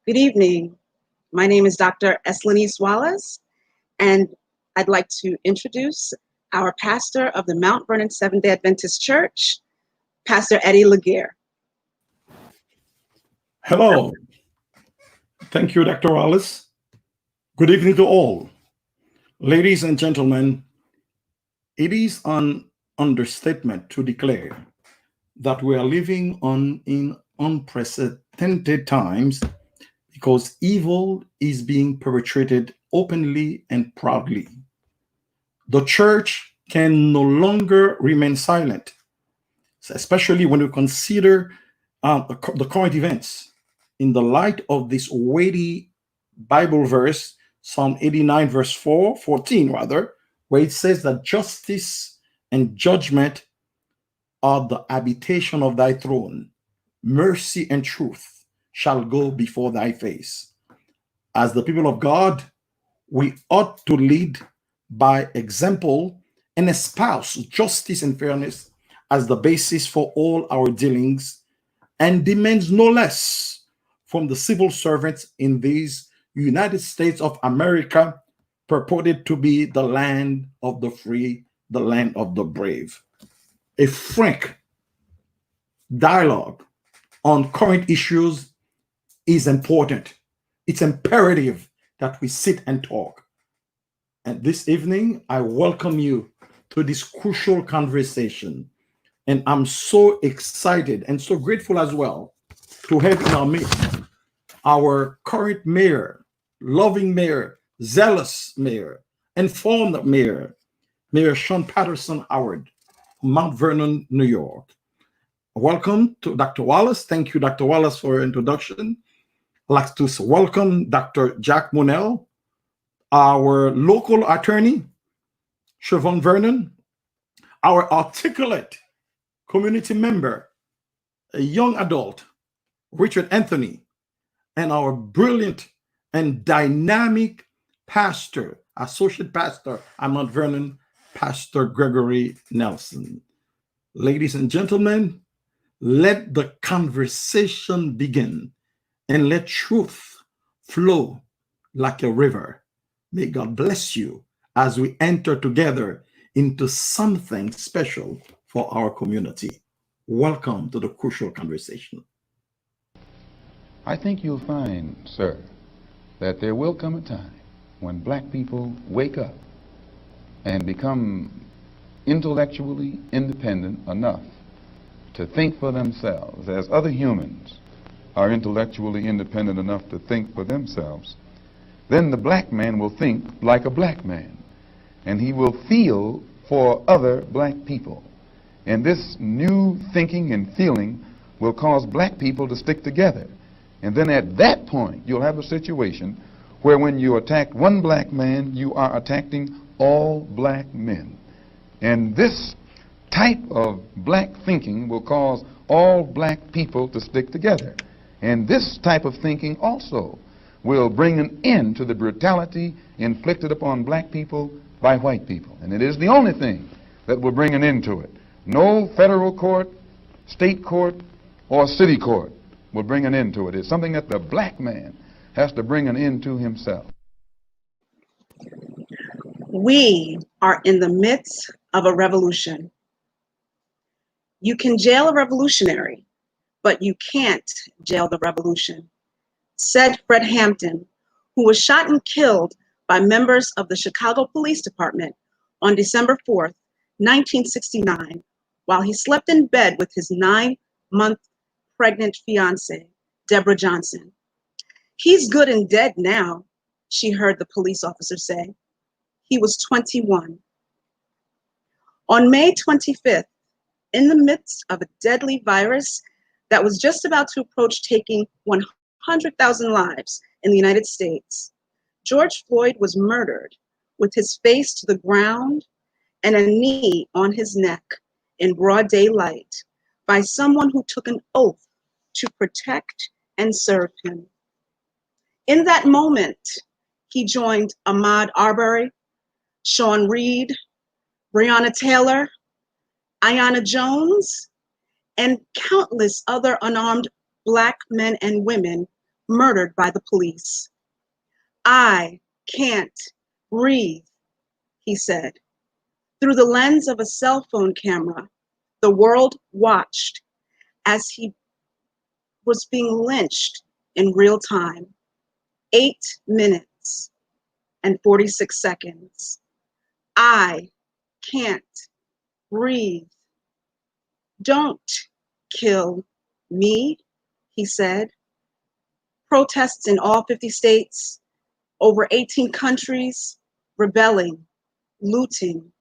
Good evening. My name is Dr. Eslenice Wallace, and I'd like to introduce our pastor of the Mount Vernon Seventh-day Adventist Church, Pastor Eddie Laguerre. Hello. Thank you, Dr. Wallace. Good evening to all. Ladies and gentlemen, it is an understatement to declare that we are living in unprecedented times because evil is being perpetrated openly and proudly. The church can no longer remain silent, especially when we consider the current events in the light of this weighty Bible verse, Psalm 89, verse 14, rather, where it says that justice and judgment are the habitation of thy throne. Mercy and truth shall go before thy face. As the people of God, we ought to lead by example and espouse justice and fairness as the basis for all our dealings and demands no less from the civil servants in these United States of America, purported to be the land of the free, the land of the brave. A frank dialogue on current issues is important. It's imperative that we sit and talk. And this evening, I welcome you to this crucial conversation. And I'm so excited and so grateful as well to have in our midst our current mayor, loving mayor, zealous mayor, informed mayor, Mayor Sean Patterson Howard, Mount Vernon, New York. Welcome to Dr. Wallace. Thank you, Dr. Wallace, for your introduction. I'd like to welcome Dr. Jack Monell, our local attorney, Siobhan Vernon, our articulate community member, a young adult, Richard Anthony, and our brilliant and dynamic pastor, associate pastor at Mount Vernon, Pastor Gregory Nelson. Ladies and gentlemen, let the conversation begin and let truth flow like a river. May God bless you as we enter together into something special for our community. Welcome to the crucial conversation. I think you'll find, sir, that there will come a time when black people wake up and become intellectually independent enough to think for themselves, as other humans are intellectually independent enough to think for themselves. Then the black man will think like a black man, and he will feel for other black people. And this new thinking and feeling will cause black people to stick together. And then at that point, you'll have a situation where when you attack one black man, you are attacking all black men. And this type of black thinking will cause all black people to stick together. And this type of thinking also will bring an end to the brutality inflicted upon black people by white people. And it is the only thing that will bring an end to it. No federal court, state court, or city court will bring an end to it. It's something that the black man has to bring an end to himself. We are in the midst of a revolution. You can jail a revolutionary, but you can't jail the revolution, said Fred Hampton, who was shot and killed by members of the Chicago Police Department on December 4th, 1969, while he slept in bed with his 9-month pregnant fiancée, Deborah Johnson. "He's good and dead now," she heard the police officer say. He was 21. On May 25th, in the midst of a deadly virus that was just about to approach taking 100,000 lives in the United States, George Floyd was murdered with his face to the ground and a knee on his neck in broad daylight by someone who took an oath to protect and serve him. In that moment, he joined Ahmaud Arbery, Sean Reed, Breonna Taylor, Aiyana Jones, and countless other unarmed Black men and women murdered by the police. I can't breathe, he said. Through the lens of a cell phone camera, the world watched as he was being lynched in real time. 8 minutes and 46 seconds. I can't breathe. Don't kill me, he said. Protests in all 50 states, over 18 countries, rebelling, looting,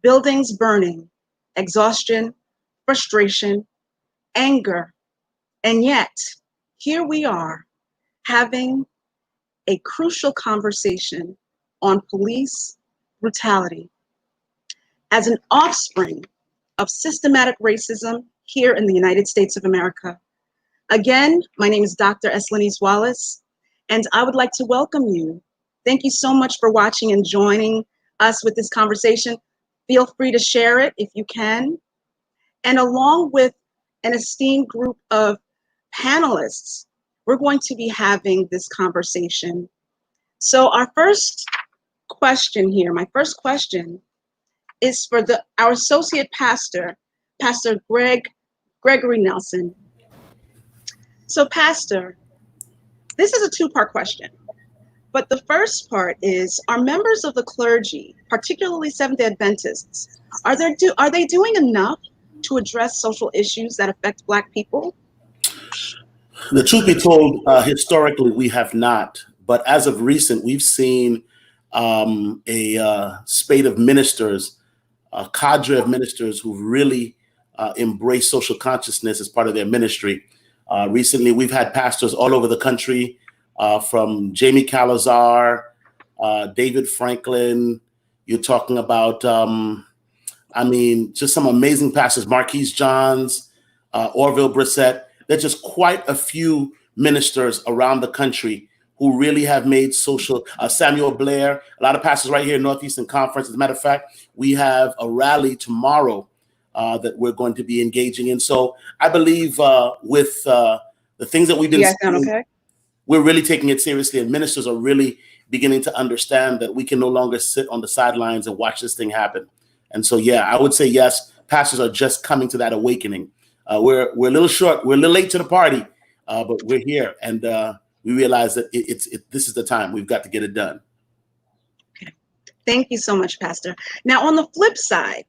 buildings burning, exhaustion, frustration, anger. And yet, here we are having a crucial conversation on police brutality as an offspring of systematic racism here in the United States of America. Again, my name is Dr. Eslenice Wallace, and I would like to welcome you. Thank you so much for watching and joining us with this conversation. Feel free to share it if you can. And along with an esteemed group of panelists, we're going to be having this conversation. So our first question here, my first question is for our associate pastor, Pastor Gregory Nelson. So Pastor, this is a two-part question, but the first part is, are members of the clergy, particularly Seventh-day Adventists, are they doing enough to address social issues that affect Black people? The truth be told, historically, we have not. But as of recent, we've seen a spate of ministers, a cadre of ministers who've really embraced social consciousness as part of their ministry. Recently, we've had pastors all over the country, from Jamie Calazar, David Franklin. You're talking about, just some amazing pastors, Marquise Johns, Orville Brissett. There's just quite a few ministers around the country who really have made social, Samuel Blair, a lot of pastors right here in Northeastern Conference. As a matter of fact, we have a rally tomorrow that we're going to be engaging in. So I believe with the things that we've been seeing, okay, we're really taking it seriously, and ministers are really beginning to understand that we can no longer sit on the sidelines and watch this thing happen. And so, yeah, I would say yes, pastors are just coming to that awakening. We're a little short, we're a little late to the party, but we're here, and we realize that this is the time. We've got to get it done. Okay. Thank you so much, Pastor. Now, on the flip side,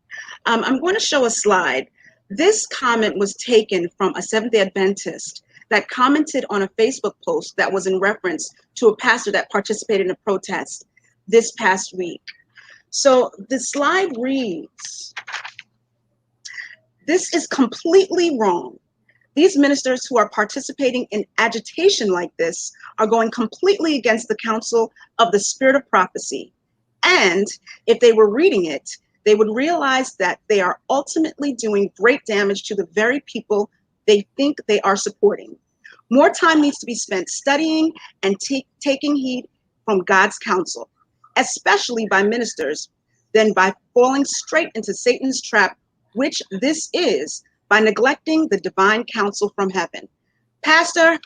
I'm going to show a slide. This comment was taken from a Seventh-day Adventist that commented on a Facebook post that was in reference to a pastor that participated in a protest this past week. So the slide reads, "This is completely wrong. These ministers who are participating in agitation like this are going completely against the counsel of the spirit of prophecy. And if they were reading it, they would realize that they are ultimately doing great damage to the very people they think they are supporting. More time needs to be spent studying and taking heed from God's counsel, especially by ministers, than by falling straight into Satan's trap, which this is, by neglecting the divine counsel from heaven." Pastor,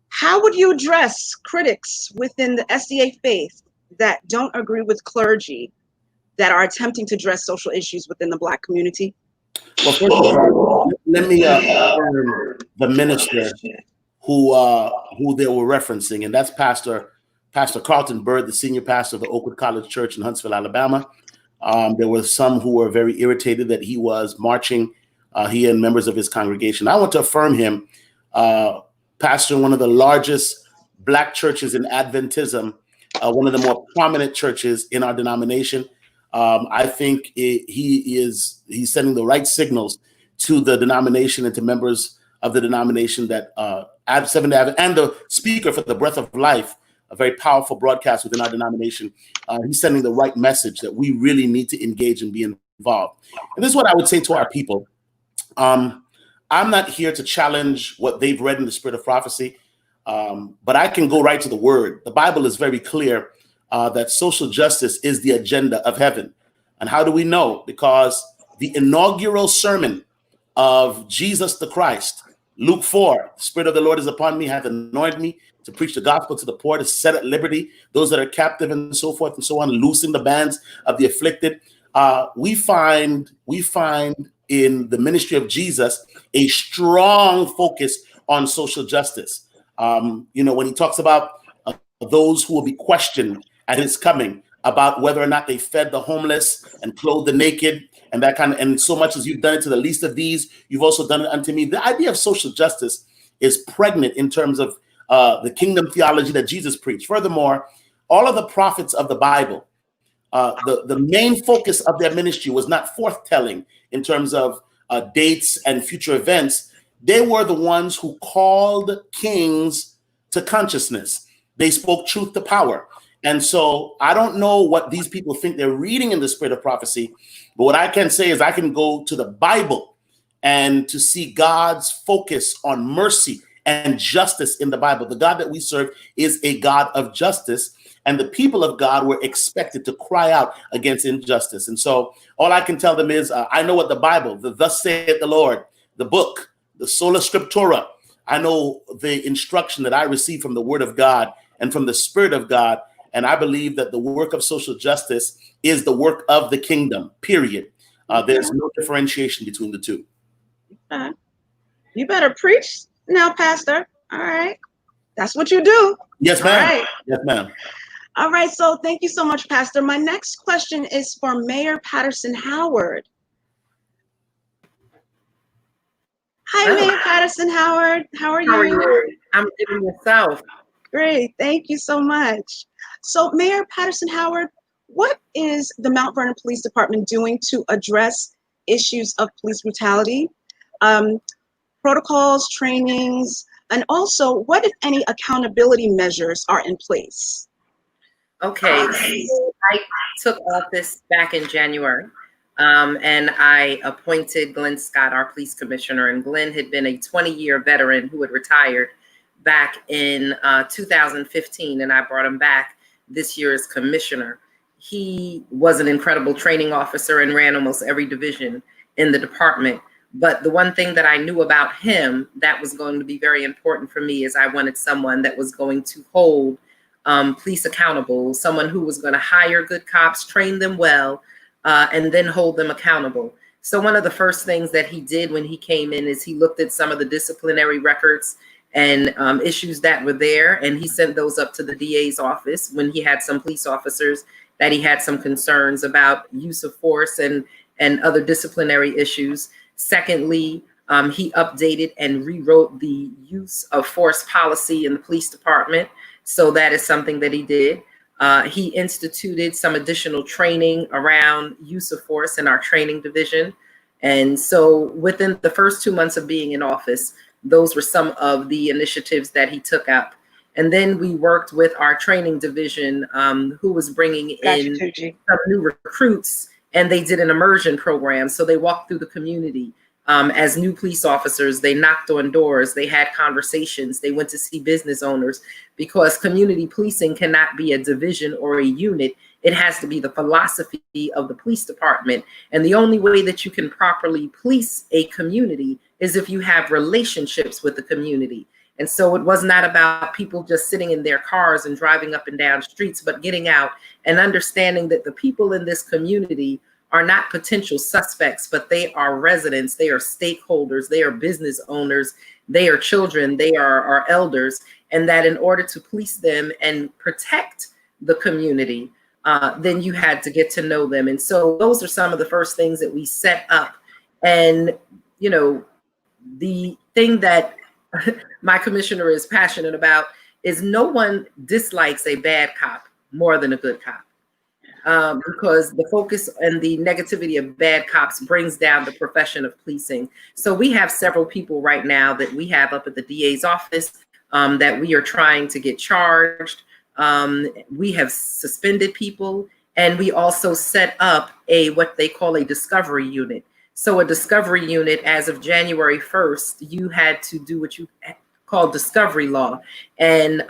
how would you address critics within the SDA faith that don't agree with clergy that are attempting to address social issues within the Black community? Well, first of all, let me affirm the minister who they were referencing, and that's Pastor Carlton Bird, the senior pastor of the Oakwood College Church in Huntsville, Alabama. There were some who were very irritated that he was marching, he and members of his congregation. I want to affirm him, pastor in one of the largest Black churches in Adventism, one of the more prominent churches in our denomination. I think he's sending the right signals to the denomination and to members of the denomination that Seventh-day Adventist, and the speaker for the Breath of Life, a very powerful broadcast within our denomination. He's sending the right message that we really need to engage and be involved. And this is what I would say to our people. I'm not here to challenge what they've read in the spirit of prophecy, but I can go right to the word. The Bible is very clear that social justice is the agenda of heaven. And how do we know? Because the inaugural sermon of Jesus the Christ Luke 4, the Spirit of the Lord is upon me, hath anointed me to preach the gospel to the poor, to set at liberty those that are captive, and so forth and so on, loosing the bands of the afflicted. We find in the ministry of Jesus a strong focus on social justice. When he talks about those who will be questioned at his coming about whether or not they fed the homeless and clothed the naked, and that kind of, and so much as you've done it to the least of these, you've also done it unto me. The idea of social justice is pregnant in terms of the kingdom theology that Jesus preached. Furthermore, all of the prophets of the Bible, the main focus of their ministry was not forthtelling in terms of dates and future events. They were the ones who called kings to consciousness. They spoke truth to power. And so I don't know what these people think they're reading in the spirit of prophecy, but what I can say is I can go to the Bible and to see God's focus on mercy and justice in the Bible. The God that we serve is a God of justice, and the people of God were expected to cry out against injustice. And so all I can tell them is I know what the Bible, the Thus saith the Lord, the book, the Sola Scriptura, I know the instruction that I received from the Word of God and from the Spirit of God. And I believe that the work of social justice is the work of the kingdom, period. There's no differentiation between the two. You better preach now, Pastor. All right. That's what you do. Yes, ma'am. All right. Yes, ma'am. All right. So thank you so much, Pastor. My next question is for Mayor Patterson Howard. Hi, Mayor Patterson Howard. How are you? How are you? I'm doing yourself. Great. Thank you so much. So, Mayor Patterson Howard, what is the Mount Vernon Police Department doing to address issues of police brutality, protocols, trainings, and also what, if any, accountability measures are in place? Okay, so I took office back in January, and I appointed Glenn Scott, our police commissioner, and Glenn had been a 20-year veteran who had retired back in 2015, and I brought him back this year as commissioner. He was an incredible training officer and ran almost every division in the department. But the one thing that I knew about him that was going to be very important for me is I wanted someone that was going to hold police accountable, someone who was going to hire good cops, train them well, and then hold them accountable. So one of the first things that he did when he came in is he looked at some of the disciplinary records and issues that were there, and he sent those up to the DA's office when he had some police officers that he had some concerns about use of force and other disciplinary issues. Secondly, he updated and rewrote the use of force policy in the police department. So that is something that he did. He instituted some additional training around use of force in our training division. And so within the first 2 months of being in office, those were some of the initiatives that he took up. And then we worked with our training division, who was bringing in some new recruits, and they did an immersion program. So they walked through the community as new police officers. They knocked on doors, they had conversations, they went to see business owners, because community policing cannot be a division or a unit. It has to be the philosophy of the police department. And the only way that you can properly police a community is if you have relationships with the community. And so it was not about people just sitting in their cars and driving up and down streets, but getting out and understanding that the people in this community are not potential suspects, but they are residents, they are stakeholders, they are business owners, they are children, they are our elders, and that in order to police them and protect the community, then you had to get to know them. And so those are some of the first things that we set up. And, you know, the thing that my commissioner is passionate about is no one dislikes a bad cop more than a good cop. Because the focus and the negativity of bad cops brings down the profession of policing. So we have several people right now that we have up at the DA's office that we are trying to get charged. We have suspended people, and we also set up what they call a discovery unit. So a discovery unit, as of January 1st, you had to do what you call discovery law. And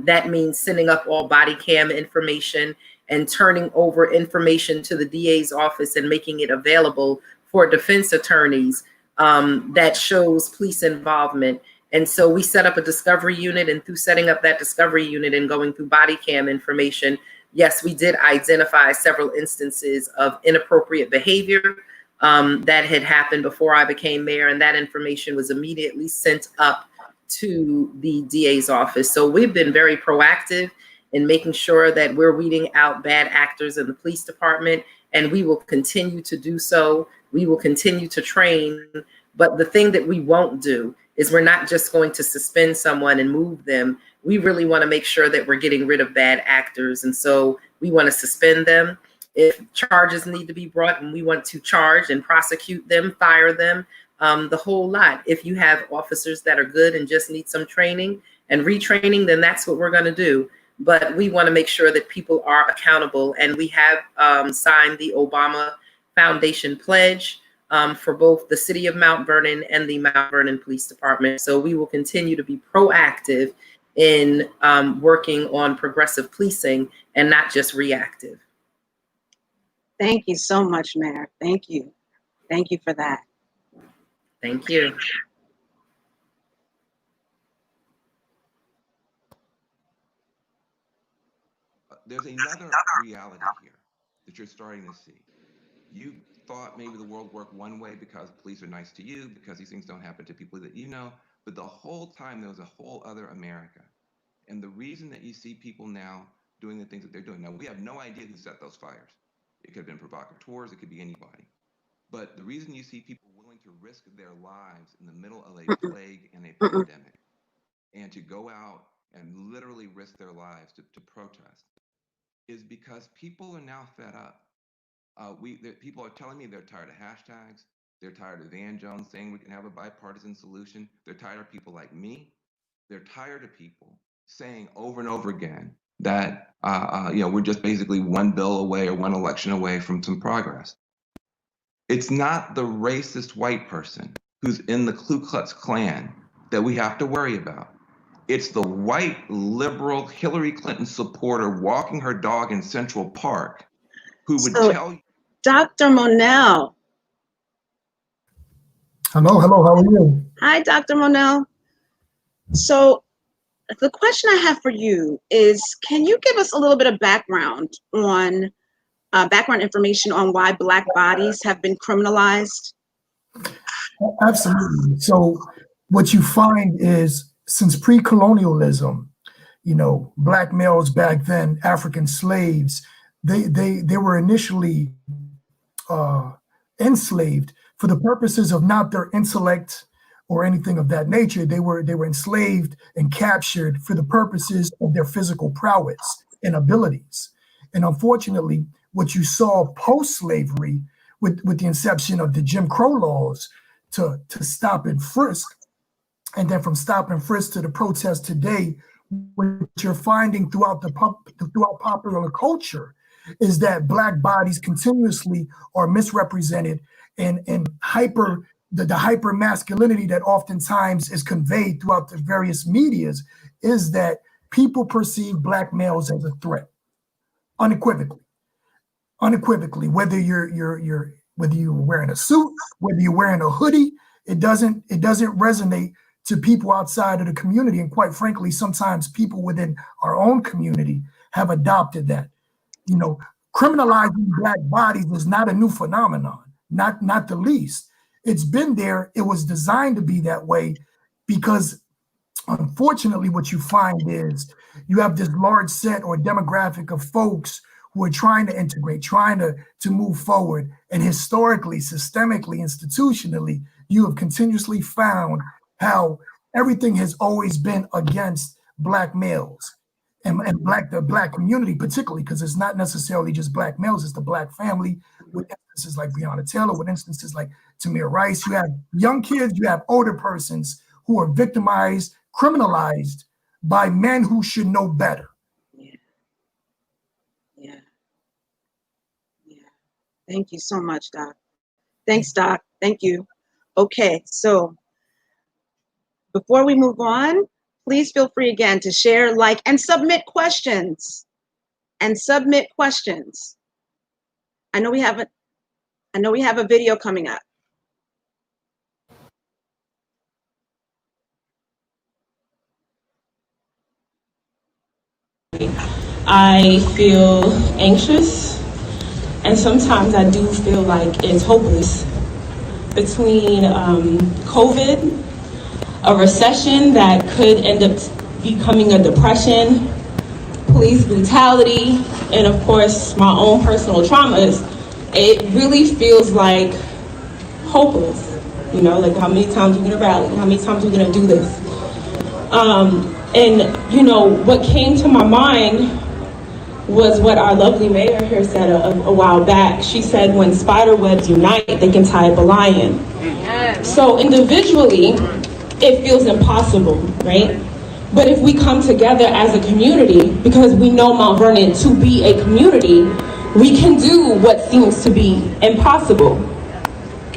that means sending up all body cam information and turning over information to the DA's office and making it available for defense attorneys that shows police involvement. And so we set up a discovery unit, and through setting up that discovery unit and going through body cam information, yes, we did identify several instances of inappropriate behavior that had happened before I became mayor, and that information was immediately sent up to the DA's office. So we've been very proactive in making sure that we're weeding out bad actors in the police department, and we will continue to do so. We will continue to train, but the thing that we won't do is we're not just going to suspend someone and move them. We really want to make sure that we're getting rid of bad actors. And so we want to suspend them. If charges need to be brought, and we want to charge and prosecute them, fire them, the whole lot. If you have officers that are good and just need some training and retraining, then that's what we're going to do. But we want to make sure that people are accountable. And we have signed the Obama Foundation pledge for both the city of Mount Vernon and the Mount Vernon Police Department. So we will continue to be proactive in working on progressive policing and not just reactive. Thank you so much, Mayor. Thank you. Thank you for that. Thank you. There's another reality here that you're starting to see. You thought maybe the world worked one way because police are nice to you, because these things don't happen to people that you know, but the whole time there was a whole other America. And the reason that you see people now doing the things that they're doing, now we have no idea who set those fires. It could have been provocateurs, it could be anybody. But the reason you see people willing to risk their lives in the middle of a plague and a pandemic, and to go out and literally risk their lives to protest, is because people are now fed up. People are telling me they're tired of hashtags. They're tired of Van Jones saying we can have a bipartisan solution. They're tired of people like me. They're tired of people saying over and over again that we're just basically one bill away or one election away from some progress. It's not the racist white person who's in the Ku Klux Klan that we have to worry about. It's the white liberal Hillary Clinton supporter walking her dog in Central Park who would tell you. Dr. Monell. Hello, how are you? Hi, Dr. Monell. So the question I have for you is, can you give us a little bit of background information on why Black bodies have been criminalized? Absolutely. So what you find is, since pre-colonialism, Black males back then, African slaves, they were initially enslaved for the purposes of not their intellect or anything of that nature. They were enslaved and captured for the purposes of their physical prowess and abilities. And unfortunately, what you saw post-slavery with the inception of the Jim Crow laws to stop and frisk, and then from stop and frisk to the protest today, what you're finding throughout popular culture is that Black bodies continuously are misrepresented, and the hyper masculinity that oftentimes is conveyed throughout the various medias is that people perceive Black males as a threat, unequivocally, whether you're wearing a suit, whether you're wearing a hoodie, it doesn't resonate to people outside of the community. And quite frankly, sometimes people within our own community have adopted that. Criminalizing Black bodies is not a new phenomenon, not the least. It's been there. It was designed to be that way because, unfortunately, what you find is you have this large set or demographic of folks who are trying to integrate, trying to move forward. And historically, systemically, institutionally, you have continuously found how everything has always been against Black males and the Black community, particularly, because it's not necessarily just Black males, it's the Black family, with instances like Breonna Taylor, with instances like Tamir Rice. You have young kids, you have older persons who are victimized, criminalized by men who should know better. Yeah. Thank you so much, Doc. Thanks, Doc. Thank you. Okay, so before we move on, please feel free again to share, like, and submit questions. I know we have a video coming up. I feel anxious, and sometimes I do feel like it's hopeless. Between COVID, a recession that could end up becoming a depression, police brutality, and of course my own personal traumas, it really feels like hopeless. You know, like how many times we're gonna rally, how many times we're gonna do this. And you know, what came to my mind was what our lovely mayor here said a while back. She said, when spider webs unite, they can tie up a lion. So individually, it feels impossible, right? But if we come together as a community, because we know Mount Vernon to be a community, we can do what seems to be impossible.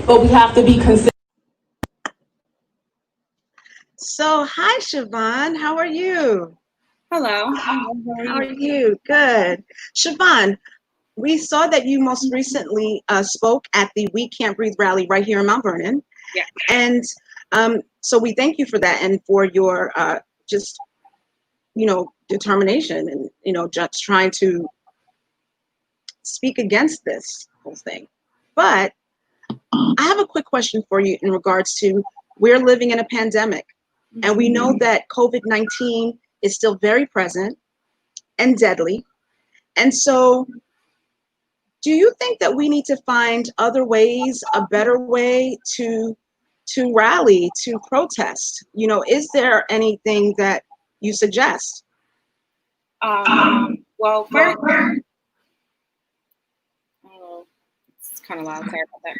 But we have to be consistent. So, hi, Siobhan. How are you? Hello. How are you? Good. Siobhan, we saw that you most recently spoke at the We Can't Breathe rally right here in Mount Vernon. Yeah. And so we thank you for that and for your just, you know, determination and, you know, just trying to speak against this whole thing. But I have a quick question for you in regards to, we're living in a pandemic, and we know that COVID-19 is still very present and deadly. And so do you think that we need to find other ways, a better way to rally, to protest? You know, is there anything that you suggest? Well, first, it's kind of loud. Sorry about that.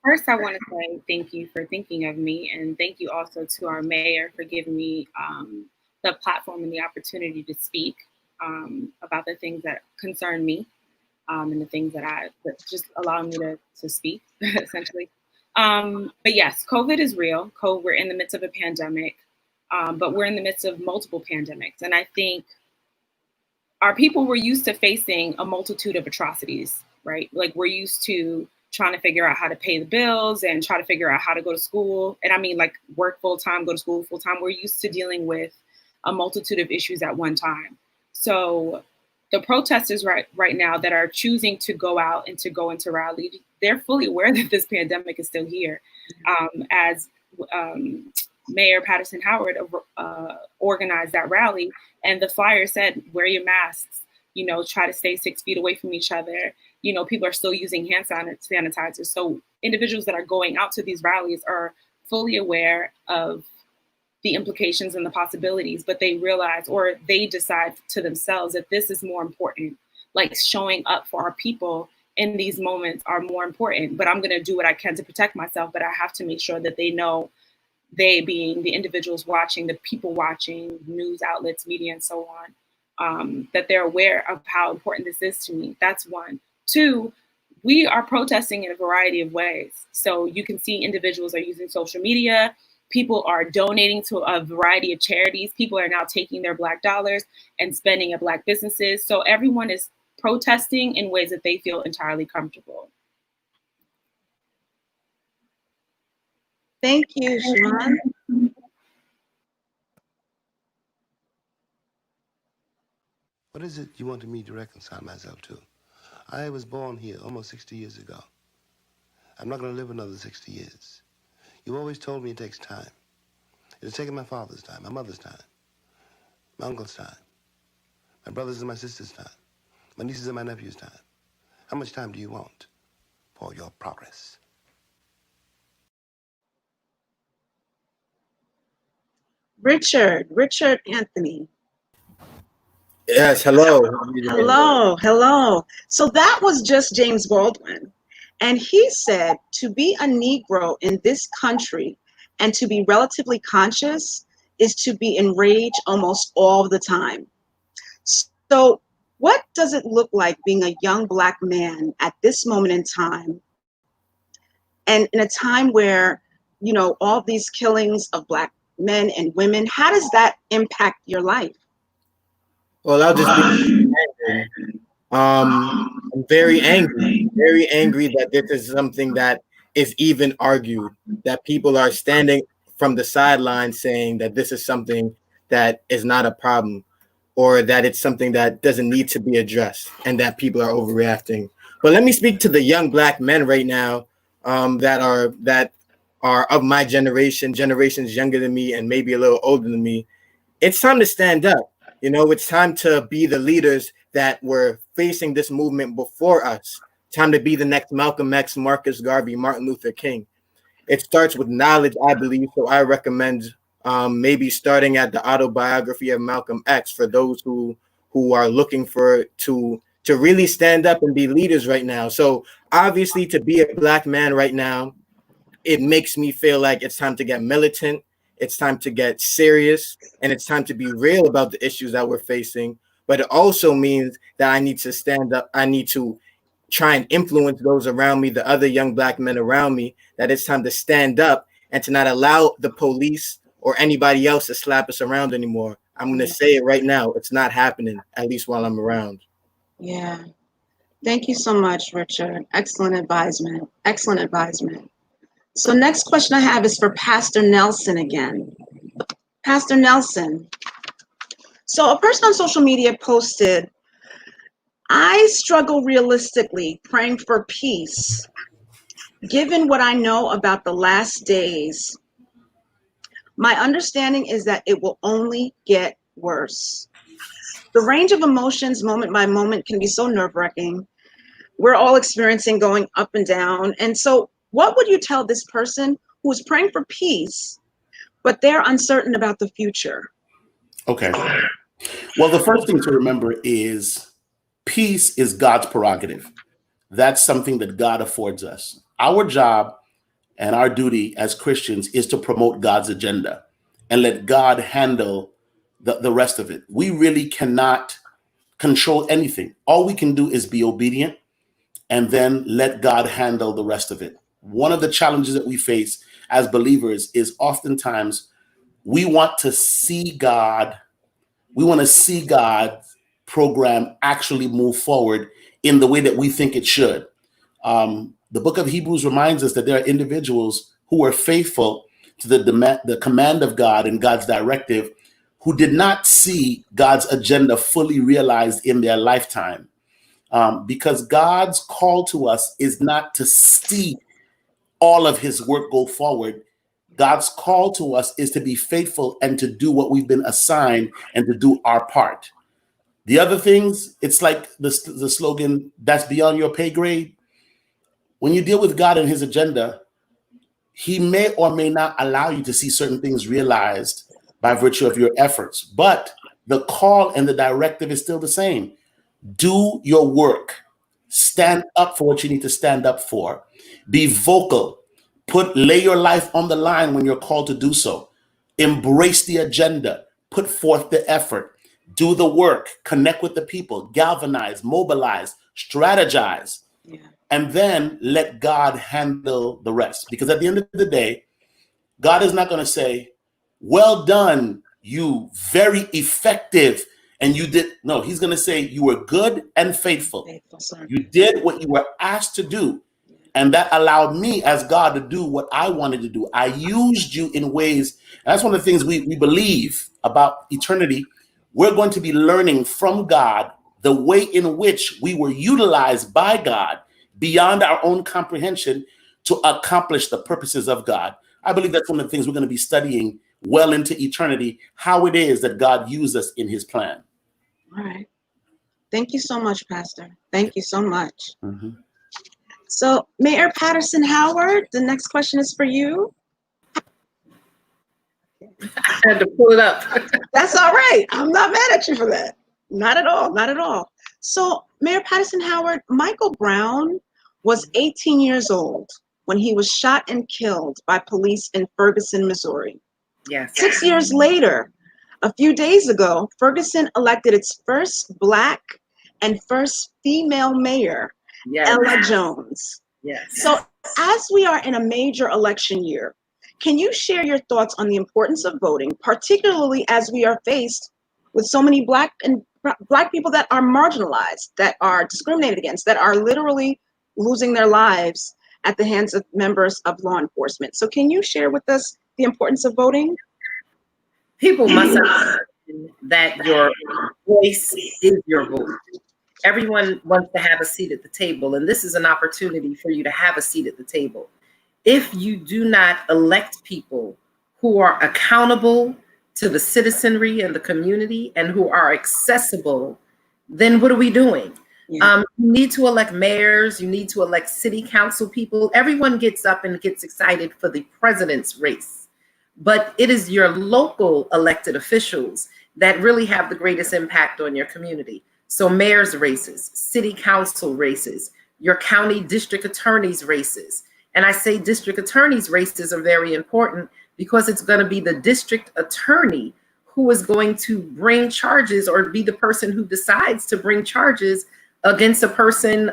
First, I want to say thank you for thinking of me, and thank you also to our mayor for giving me the platform and the opportunity to speak about the things that concern me and the things that just allow me to speak, essentially. But yes, COVID is real. We're in the midst of a pandemic, but we're in the midst of multiple pandemics, and I think our people were used to facing a multitude of atrocities, right? Like, we're used to trying to figure out how to pay the bills and try to figure out how to go to school. And I mean, like, work full time, go to school full time. We're used to dealing with a multitude of issues at one time. So the protesters right now that are choosing to go out and to go into rally, they're fully aware that this pandemic is still here. As Mayor Patterson Howard organized that rally, and the flyer said, wear your masks, you know, try to stay 6 feet away from each other. You know, people are still using hand sanitizers. So individuals that are going out to these rallies are fully aware of the implications and the possibilities, but they realize, or they decide to themselves, that this is more important. Like, showing up for our people in these moments are more important. But I'm going to do what I can to protect myself, but I have to make sure that they know, they being the individuals watching, the people watching, news outlets, media, and so on, that they're aware of how important this is to me. That's one. Two, we are protesting in a variety of ways. So you can see individuals are using social media. People are donating to a variety of charities. People are now taking their Black dollars and spending at Black businesses. So everyone is protesting in ways that they feel entirely comfortable. Thank you, Siobhan. What is it you wanted me to reconcile myself to? I was born here almost 60 years ago. I'm not going to live another 60 years. You always told me it takes time. It has taken my father's time, my mother's time, my uncle's time, my brother's and my sister's time, my nieces and my nephew's time. How much time do you want for your progress? Richard Anthony. Yes, hello. Hello. So that was just James Baldwin. And he said, to be a Negro in this country and to be relatively conscious is to be enraged almost all the time. So what does it look like being a young Black man at this moment in time? And in a time where, you know, all these killings of Black men and women, how does that impact your life? Well, I'll just be angry. I'm very angry that this is something that is even argued, that people are standing from the sidelines saying that this is something that is not a problem. or that it's something that doesn't need to be addressed and that people are overreacting. But let me speak to the young Black men right now that are of my generation, generations younger than me and maybe a little older than me. It's time to stand up. You know, it's time to be the leaders that were facing this movement before us. Time to be the next Malcolm X, Marcus Garvey, Martin Luther King. It starts with knowledge, I believe. So I recommend maybe starting at the autobiography of Malcolm X for those who are looking for to really stand up and be leaders right now. So obviously, to be a Black man right now, it makes me feel like it's time to get militant. It's time to get serious, and it's time to be real about the issues that we're facing. But it also means that I need to stand up. I need to try and influence those around me, the other young Black men around me, that it's time to stand up and to not allow the police or anybody else to slap us around anymore. I'm going to say it right now. It's not happening, at least while I'm around. Yeah. Thank you so much, Richard. Excellent advisement. Excellent advisement. So next question I have is for Pastor Nelson again. Pastor Nelson. So a person on social media posted, I struggle realistically praying for peace. Given what I know about the last days, my understanding is that it will only get worse. The range of emotions moment by moment can be so nerve-wracking. We're all experiencing going up and down. And so what would you tell this person who is praying for peace, but they're uncertain about the future? Okay. Well, the first thing to remember is peace is God's prerogative. That's something that God affords us. Our job and our duty as Christians is to promote God's agenda and let God handle the rest of it. We really cannot control anything. All we can do is be obedient and then let God handle the rest of it. One of the challenges that we face as believers is oftentimes we want to see God's program actually move forward in the way that we think it should. The book of Hebrews reminds us that there are individuals who are faithful to the command of God and God's directive, who did not see God's agenda fully realized in their lifetime. Because God's call to us is not to see all of his work go forward. God's call to us is to be faithful and to do what we've been assigned and to do our part. The other things, it's like the slogan, that's beyond your pay grade. When you deal with God and his agenda, he may or may not allow you to see certain things realized by virtue of your efforts. But the call and the directive is still the same. Do your work. Stand up for what you need to stand up for. Be vocal. Lay your life on the line when you're called to do so. Embrace the agenda. Put forth the effort. Do the work. Connect with the people. Galvanize, mobilize, strategize. Yeah. And then let God handle the rest. Because at the end of the day, God is not going to say, well done, you very effective. And you did. No, he's going to say you were good and faithful. You did what you were asked to do. And that allowed me as God to do what I wanted to do. I used you in ways. And that's one of the things we believe about eternity. We're going to be learning from God the way in which we were utilized by God beyond our own comprehension to accomplish the purposes of God. I believe that's one of the things we're going to be studying well into eternity, how it is that God used us in his plan. All right. Thank you so much, Pastor. Thank you so much. Mm-hmm. So, Mayor Patterson Howard, the next question is for you. I had to pull it up. That's all right. I'm not mad at you for that. Not at all. Not at all. So, Mayor Patterson Howard, Michael Brown was 18 years old when he was shot and killed by police in Ferguson, Missouri. Yes. 6 years later, a few days ago, Ferguson elected its first Black and first female mayor, Yes. Ella Jones. Yes. So as we are in a major election year, can you share your thoughts on the importance of voting, particularly as we are faced with so many Black people that are marginalized, that are discriminated against, that are literally losing their lives at the hands of members of law enforcement? So can you share with us the importance of voting? People must that your voice is your vote. Everyone wants to have a seat at the table, and this is an opportunity for you to have a seat at the table. If you do not elect people who are accountable to the citizenry and the community and who are accessible, then what are we doing? You need to elect mayors, you need to elect city council people. Everyone gets up and gets excited for the president's race, but it is your local elected officials that really have the greatest impact on your community. So mayor's races, city council races, your county district attorney's races. And I say district attorney's races are very important because it's going to be the district attorney who is going to bring charges or be the person who decides to bring charges against a person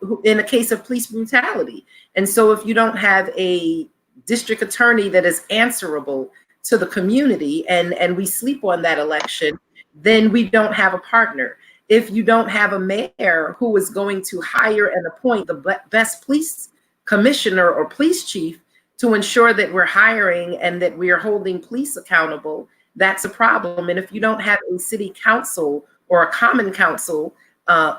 who, in a case of police brutality. And so if you don't have a district attorney that is answerable to the community and we sleep on that election, then we don't have a partner. If you don't have a mayor who is going to hire and appoint the best police commissioner or police chief to ensure that we're hiring and that we are holding police accountable, that's a problem. And if you don't have a city council or a common council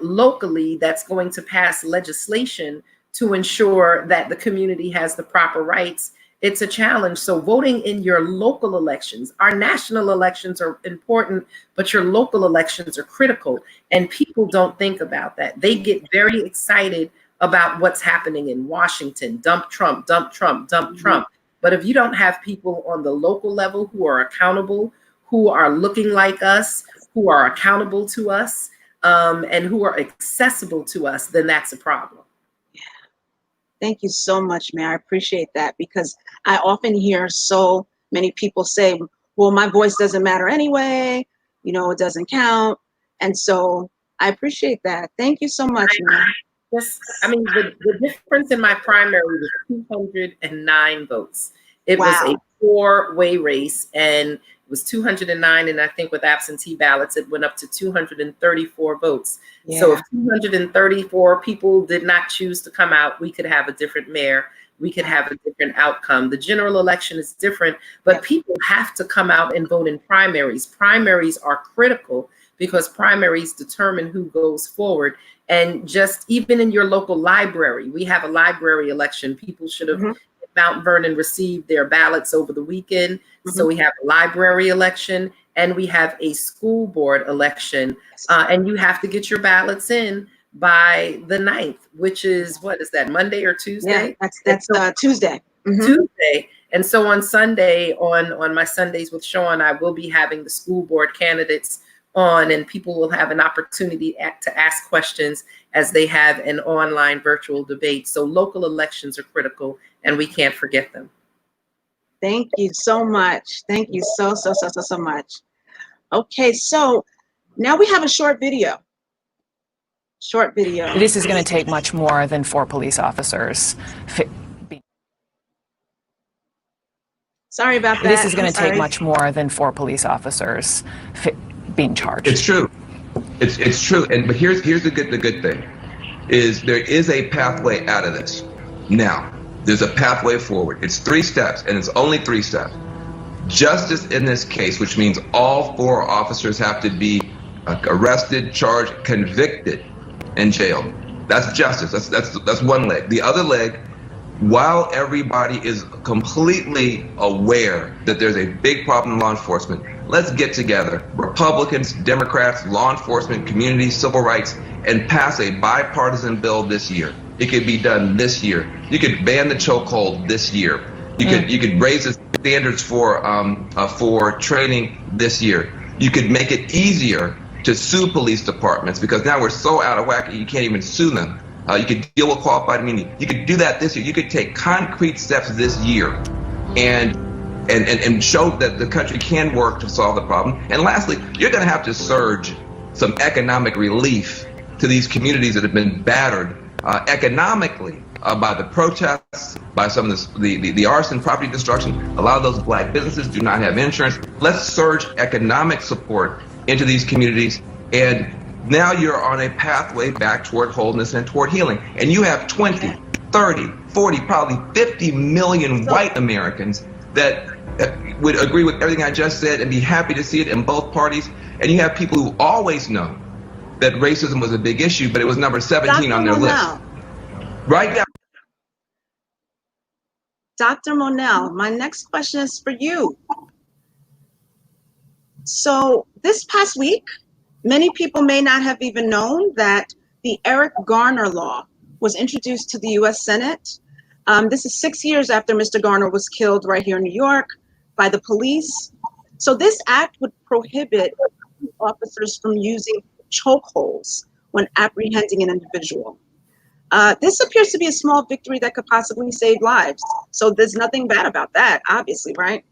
locally that's going to pass legislation to ensure that the community has the proper rights, it's a challenge. So voting in your local elections, our national elections are important, but your local elections are critical. And people don't think about that. They get very excited about what's happening in Washington, dump Trump, dump Trump, dump Trump. But if you don't have people on the local level who are accountable, who are looking like us, who are accountable to us, and who are accessible to us, then that's a problem. Thank you so much, Mayor. I appreciate that, because I often hear so many people say, well, my voice doesn't matter anyway, you know, it doesn't count. And so I appreciate that. Thank you so much, Mayor. Yes, I mean, the difference in my primary was 209 votes. It was a four-way race, and it was 209, and I think with absentee ballots, it went up to 234 votes. Yeah. So if 234 people did not choose to come out, we could have a different mayor. We could have a different outcome. The general election is different, but people have to come out and vote in primaries. Primaries are critical because primaries determine who goes forward. And just even in your local library, we have a library election. People should have Mount Vernon received their ballots over the weekend. So we have a library election and we have a school board election. And you have to get your ballots in by the 9th, which is, what is that, Monday or Tuesday? Yeah, that's Tuesday. Tuesday. And so on Sunday, on my Sundays with Sean, I will be having the school board candidates on, and people will have an opportunity to ask questions as they have an online virtual debate. So local elections are critical and we can't forget them. Thank you so much. Thank you so much. Okay, so now we have a short video. This is going to take much more than 4 police officers. Sorry about that. This is going to take much more than 4 police officers being charged. It's true. It's true. But here's the good thing is there is a pathway out of this. Now, there's a pathway forward. It's 3 steps, and it's only 3 steps. Justice in this case, which means all 4 officers have to be arrested, charged, convicted, and jailed. That's justice. That's one leg. The other leg, while everybody is completely aware that there's a big problem in law enforcement, let's get together, Republicans, Democrats, law enforcement, community, civil rights, and pass a bipartisan bill this year. It could be done this year. You could ban the chokehold this year. You could raise the standards for training this year. You could make it easier to sue police departments, because now we're so out of whack you can't even sue them. You could deal with qualified immunity. You could do that this year. You could take concrete steps this year and show that the country can work to solve the problem. And lastly, you're going to have to surge some economic relief to these communities that have been battered economically by the protests, by some of the arson, property destruction. A lot of those black businesses do not have insurance. Let's surge economic support into these communities, and now you're on a pathway back toward wholeness and toward healing. And you have 20, 30, 40, probably 50 million white Americans that would agree with everything I just said and be happy to see it in both parties. And you have people who always know that racism was a big issue, but it was number 17 on their list. Right now. Dr. Monell, my next question is for you. So this past week, many people may not have even known that the Eric Garner law was introduced to the US Senate. This is 6 years after Mr. Garner was killed right here in New York by the police. So this act would prohibit officers from using chokeholds when apprehending an individual. This appears to be a small victory that could possibly save lives. So there's nothing bad about that, obviously, right?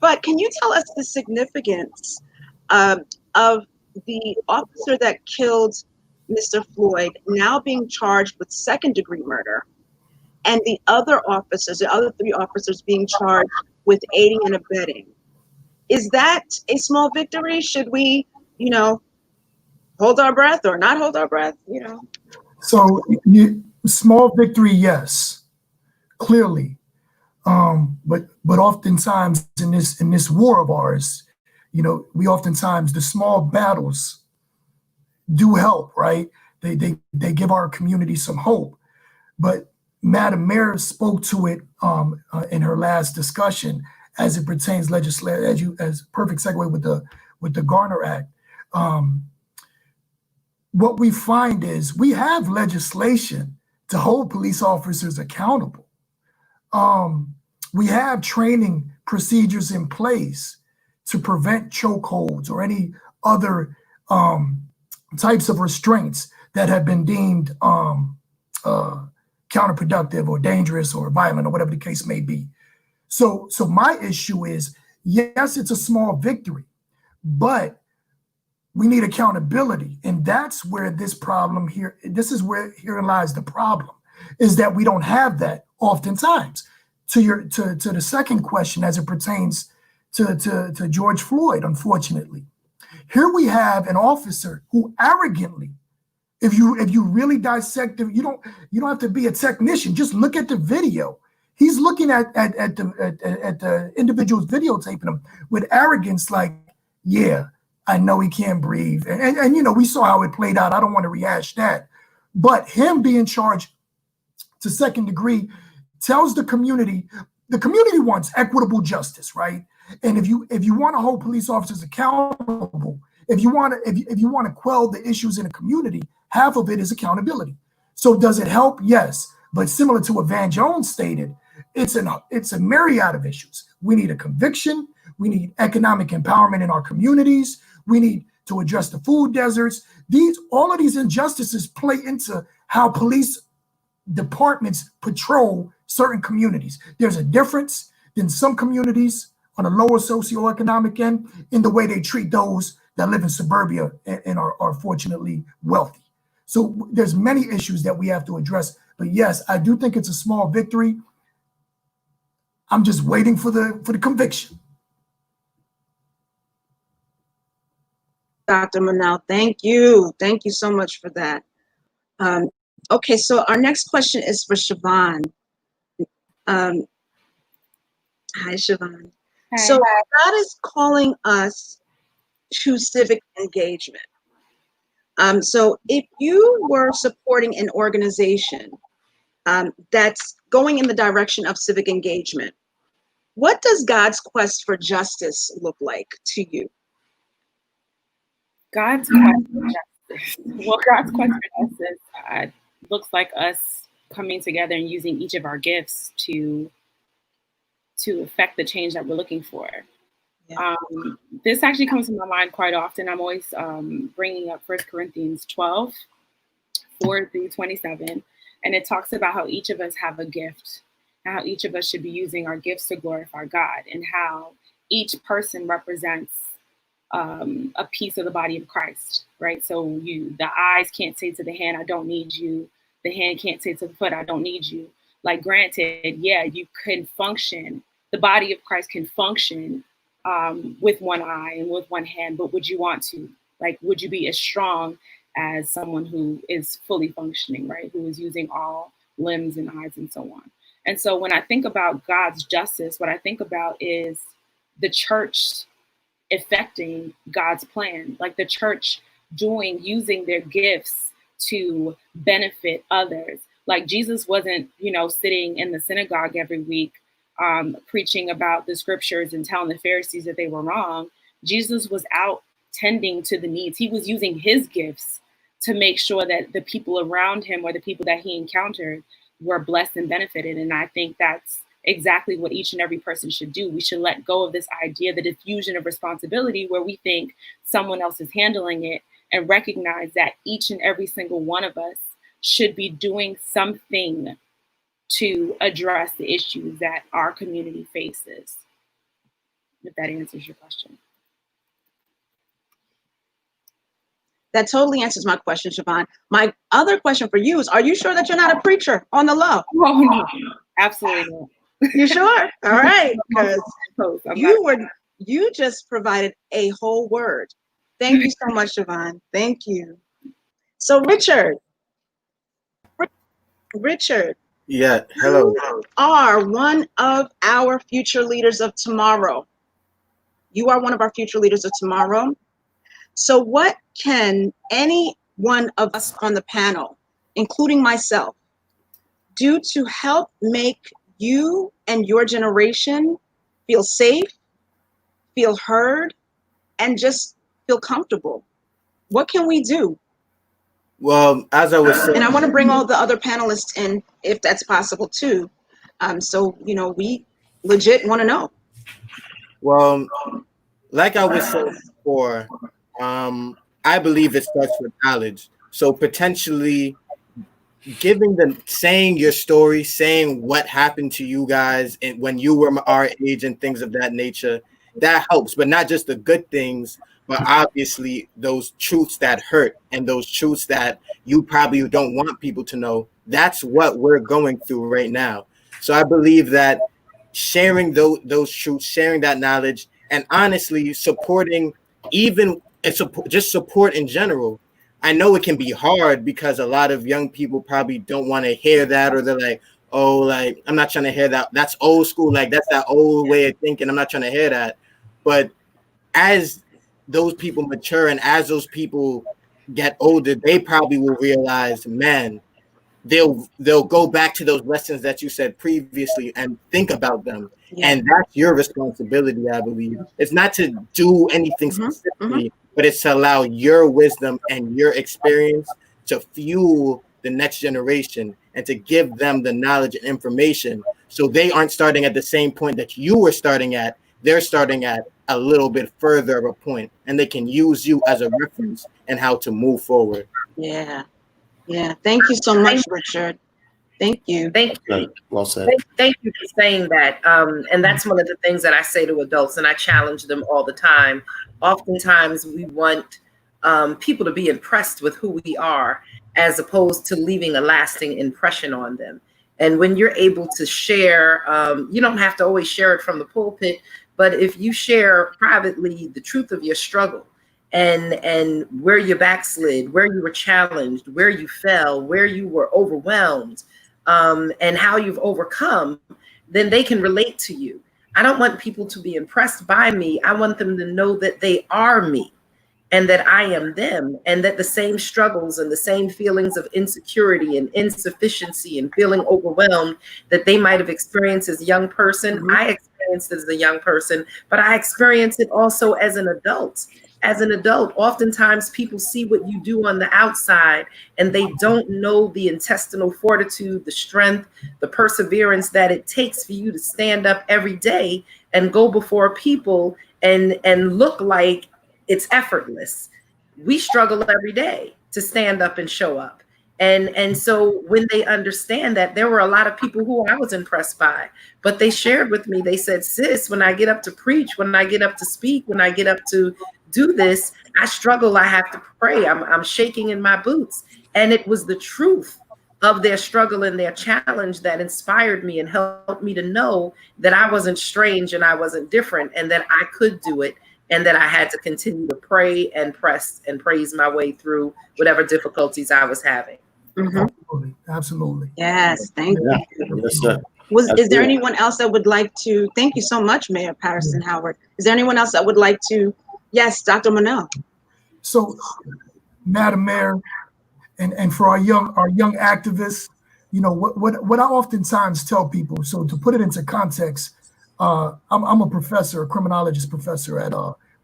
But can you tell us the significance of the officer that killed Mr. Floyd now being charged with second-degree murder, and the other officers, the other 3 officers being charged with aiding and abetting? Is that a small victory? Should we, hold our breath or not hold our breath, So small victory, yes, clearly. But oftentimes in this war of ours, we oftentimes, the small battles do help, right? They give our community some hope. But Madam Mayor spoke to it in her last discussion as it pertains as perfect segue with the Garner Act. What we find is we have legislation to hold police officers accountable. We have training procedures in place to prevent chokeholds or any other types of restraints that have been deemed counterproductive or dangerous or violent or whatever the case may be. So my issue is, yes, it's a small victory, but we need accountability. And that's where this herein lies the problem, is that we don't have that oftentimes. To the second question, as it pertains to George Floyd, unfortunately, here we have an officer who arrogantly, if you really dissect it, you don't have to be a technician. Just look at the video. He's looking at the individuals videotaping him with arrogance, like, yeah, I know he can't breathe. And we saw how it played out. I don't want to rehash that. But him being charged to second degree tells the community wants equitable justice, right? And if you want to hold police officers accountable, if you want to quell the issues in a community, half of it is accountability. So does it help? Yes. But similar to what Van Jones stated, it's a myriad of issues. We need a conviction. We need economic empowerment in our communities. We need to address the food deserts. All of these injustices play into how police departments patrol certain communities. There's a difference in some communities on a lower socioeconomic end in the way they treat those that live in suburbia and are fortunately wealthy. So there's many issues that we have to address. But yes, I do think it's a small victory. I'm just waiting for the conviction. Dr. Monell, thank you. Thank you so much for that. Okay, so our next question is for Siobhan. Hi, Siobhan. Hi. So God is calling us to civic engagement. So if you were supporting an organization that's going in the direction of civic engagement, what does God's quest for justice look like to you? God's quest for justice. Well, God's quest for justice looks like us coming together and using each of our gifts to affect the change that we're looking for. Yeah. This actually comes to my mind quite often. I'm always bringing up 1 Corinthians 12, 4-27, and it talks about how each of us have a gift, and how each of us should be using our gifts to glorify God, and how each person represents a piece of the body of Christ, right? So the eyes can't say to the hand, I don't need you. The hand can't say to the foot, I don't need you. Like, granted, yeah, you can function. The body of Christ can function with one eye and with one hand, but would you want to? Like, would you be as strong as someone who is fully functioning, right? Who is using all limbs and eyes and so on. And so when I think about God's justice, what I think about is the church effecting God's plan, like the church using their gifts to benefit others. Like Jesus wasn't, sitting in the synagogue every week preaching about the scriptures and telling the Pharisees that they were wrong. Jesus was out tending to the needs. He was using his gifts to make sure that the people around him or the people that he encountered were blessed and benefited. And I think that's exactly what each and every person should do. We should let go of this idea, the diffusion of responsibility, where we think someone else is handling it, and recognize that each and every single one of us should be doing something to address the issues that our community faces. If that answers your question. That totally answers my question, Siobhan. My other question for you is, are you sure that you're not a preacher on the low? Oh, no, absolutely not. You sure? All right, because you just provided a whole word. Thank you so much, Siobhan. Thank you. So, Richard. Yeah, hello. You are one of our future leaders of tomorrow. You are one of our future leaders of tomorrow. So what can any one of us on the panel, including myself, do to help make you and your generation feel safe, feel heard, and just feel comfortable? What can we do? Well, as I was saying, and I want to bring all the other panelists in, if that's possible too. So, we legit want to know. Well, like I was saying before, I believe it starts with knowledge. So potentially saying your story, saying what happened to you guys and when you were our age and things of that nature, that helps. But not just the good things, but obviously those truths that hurt and those truths that you probably don't want people to know. That's what we're going through right now. So I believe that sharing those truths, sharing that knowledge, and honestly supporting, just support in general. I know it can be hard because a lot of young people probably don't want to hear that, or they're like, oh, like, I'm not trying to hear that. That's old school. Like, that's that old way of thinking. I'm not trying to hear that. But as those people mature and as those people get older, they probably will realize, man, they'll go back to those lessons that you said previously and think about them. Yeah. And that's your responsibility, I believe. It's not to do anything specifically, but it's to allow your wisdom and your experience to fuel the next generation and to give them the knowledge and information so they aren't starting at the same point that you were starting at. They're starting at a little bit further of a point, and they can use you as a reference and how to move forward. Yeah. Thank you so much, Richard. Thank you. Thank you. Well said. Thank you for saying that. And that's one of the things that I say to adults, and I challenge them all the time. Oftentimes, we want people to be impressed with who we are, as opposed to leaving a lasting impression on them. And when you're able to share, you don't have to always share it from the pulpit, but if you share privately the truth of your struggle, and where you backslid, where you were challenged, where you fell, where you were overwhelmed, and how you've overcome, then they can relate to you. I don't want people to be impressed by me. I want them to know that they are me and that I am them, and that the same struggles and the same feelings of insecurity and insufficiency and feeling overwhelmed that they might have experienced as a young person, I experienced as a young person, but I experienced it also as an adult. As an adult, oftentimes people see what you do on the outside and they don't know the intestinal fortitude, the strength, the perseverance that it takes for you to stand up every day and go before people and look like it's effortless. We struggle every day to stand up and show up. And so when they understand that, there were a lot of people who I was impressed by, but they shared with me, they said, sis, when I get up to preach, when I get up to speak, when I get up to do this, I struggle, I have to pray, I'm shaking in my boots. And it was the truth of their struggle and their challenge that inspired me and helped me to know that I wasn't strange and I wasn't different, and that I could do it, and that I had to continue to pray and press and praise my way through whatever difficulties I was having. Absolutely. Yes, thank you. Yes, sir. Is there anyone else that would like to? Thank you so much, Mayor Patterson Howard. Is there anyone else that would like to? Yes, Dr. Monell. So, Madam Mayor, and for our young activists, you know, what I oftentimes tell people, so to put it into context, I'm a professor, a criminologist professor at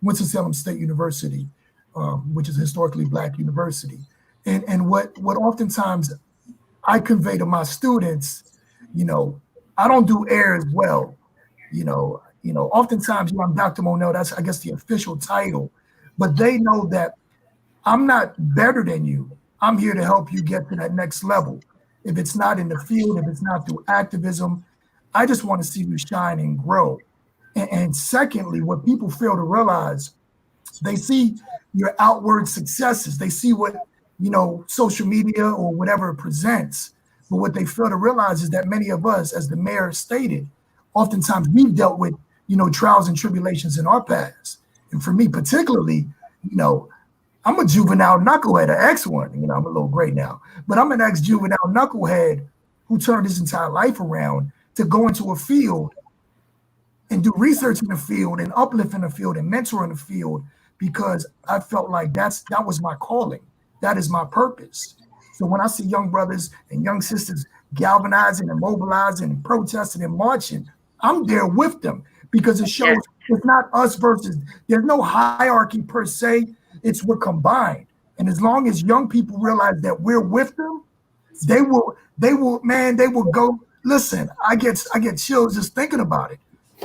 Winston-Salem State University, which is a historically Black university. And what oftentimes I convey to my students, you know, I don't do airs well. You know, oftentimes, you know, I'm Dr. Monell, that's, I guess, the official title, but they know that I'm not better than you. I'm here to help you get to that next level. If it's not in the field, if it's not through activism, I just want to see you shine and grow. And secondly, what people fail to realize, they see your outward successes. They see what, you know, social media or whatever it presents. But what they fail to realize is that many of us, as the mayor stated, oftentimes we've dealt with, you know, trials and tribulations in our past. And for me particularly, you know, I'm a juvenile knucklehead, an ex-one. You know, I'm a little gray now, but I'm an ex-juvenile knucklehead who turned his entire life around to go into a field and do research in the field and uplift in the field and mentor in the field, because I felt like that was my calling. That is my purpose. So when I see young brothers and young sisters galvanizing and mobilizing and protesting and marching, I'm there with them, because it shows it's not us versus, there's no hierarchy per se. It's we're combined. And as long as young people realize that we're with them, they will go, listen, I get chills just thinking about it.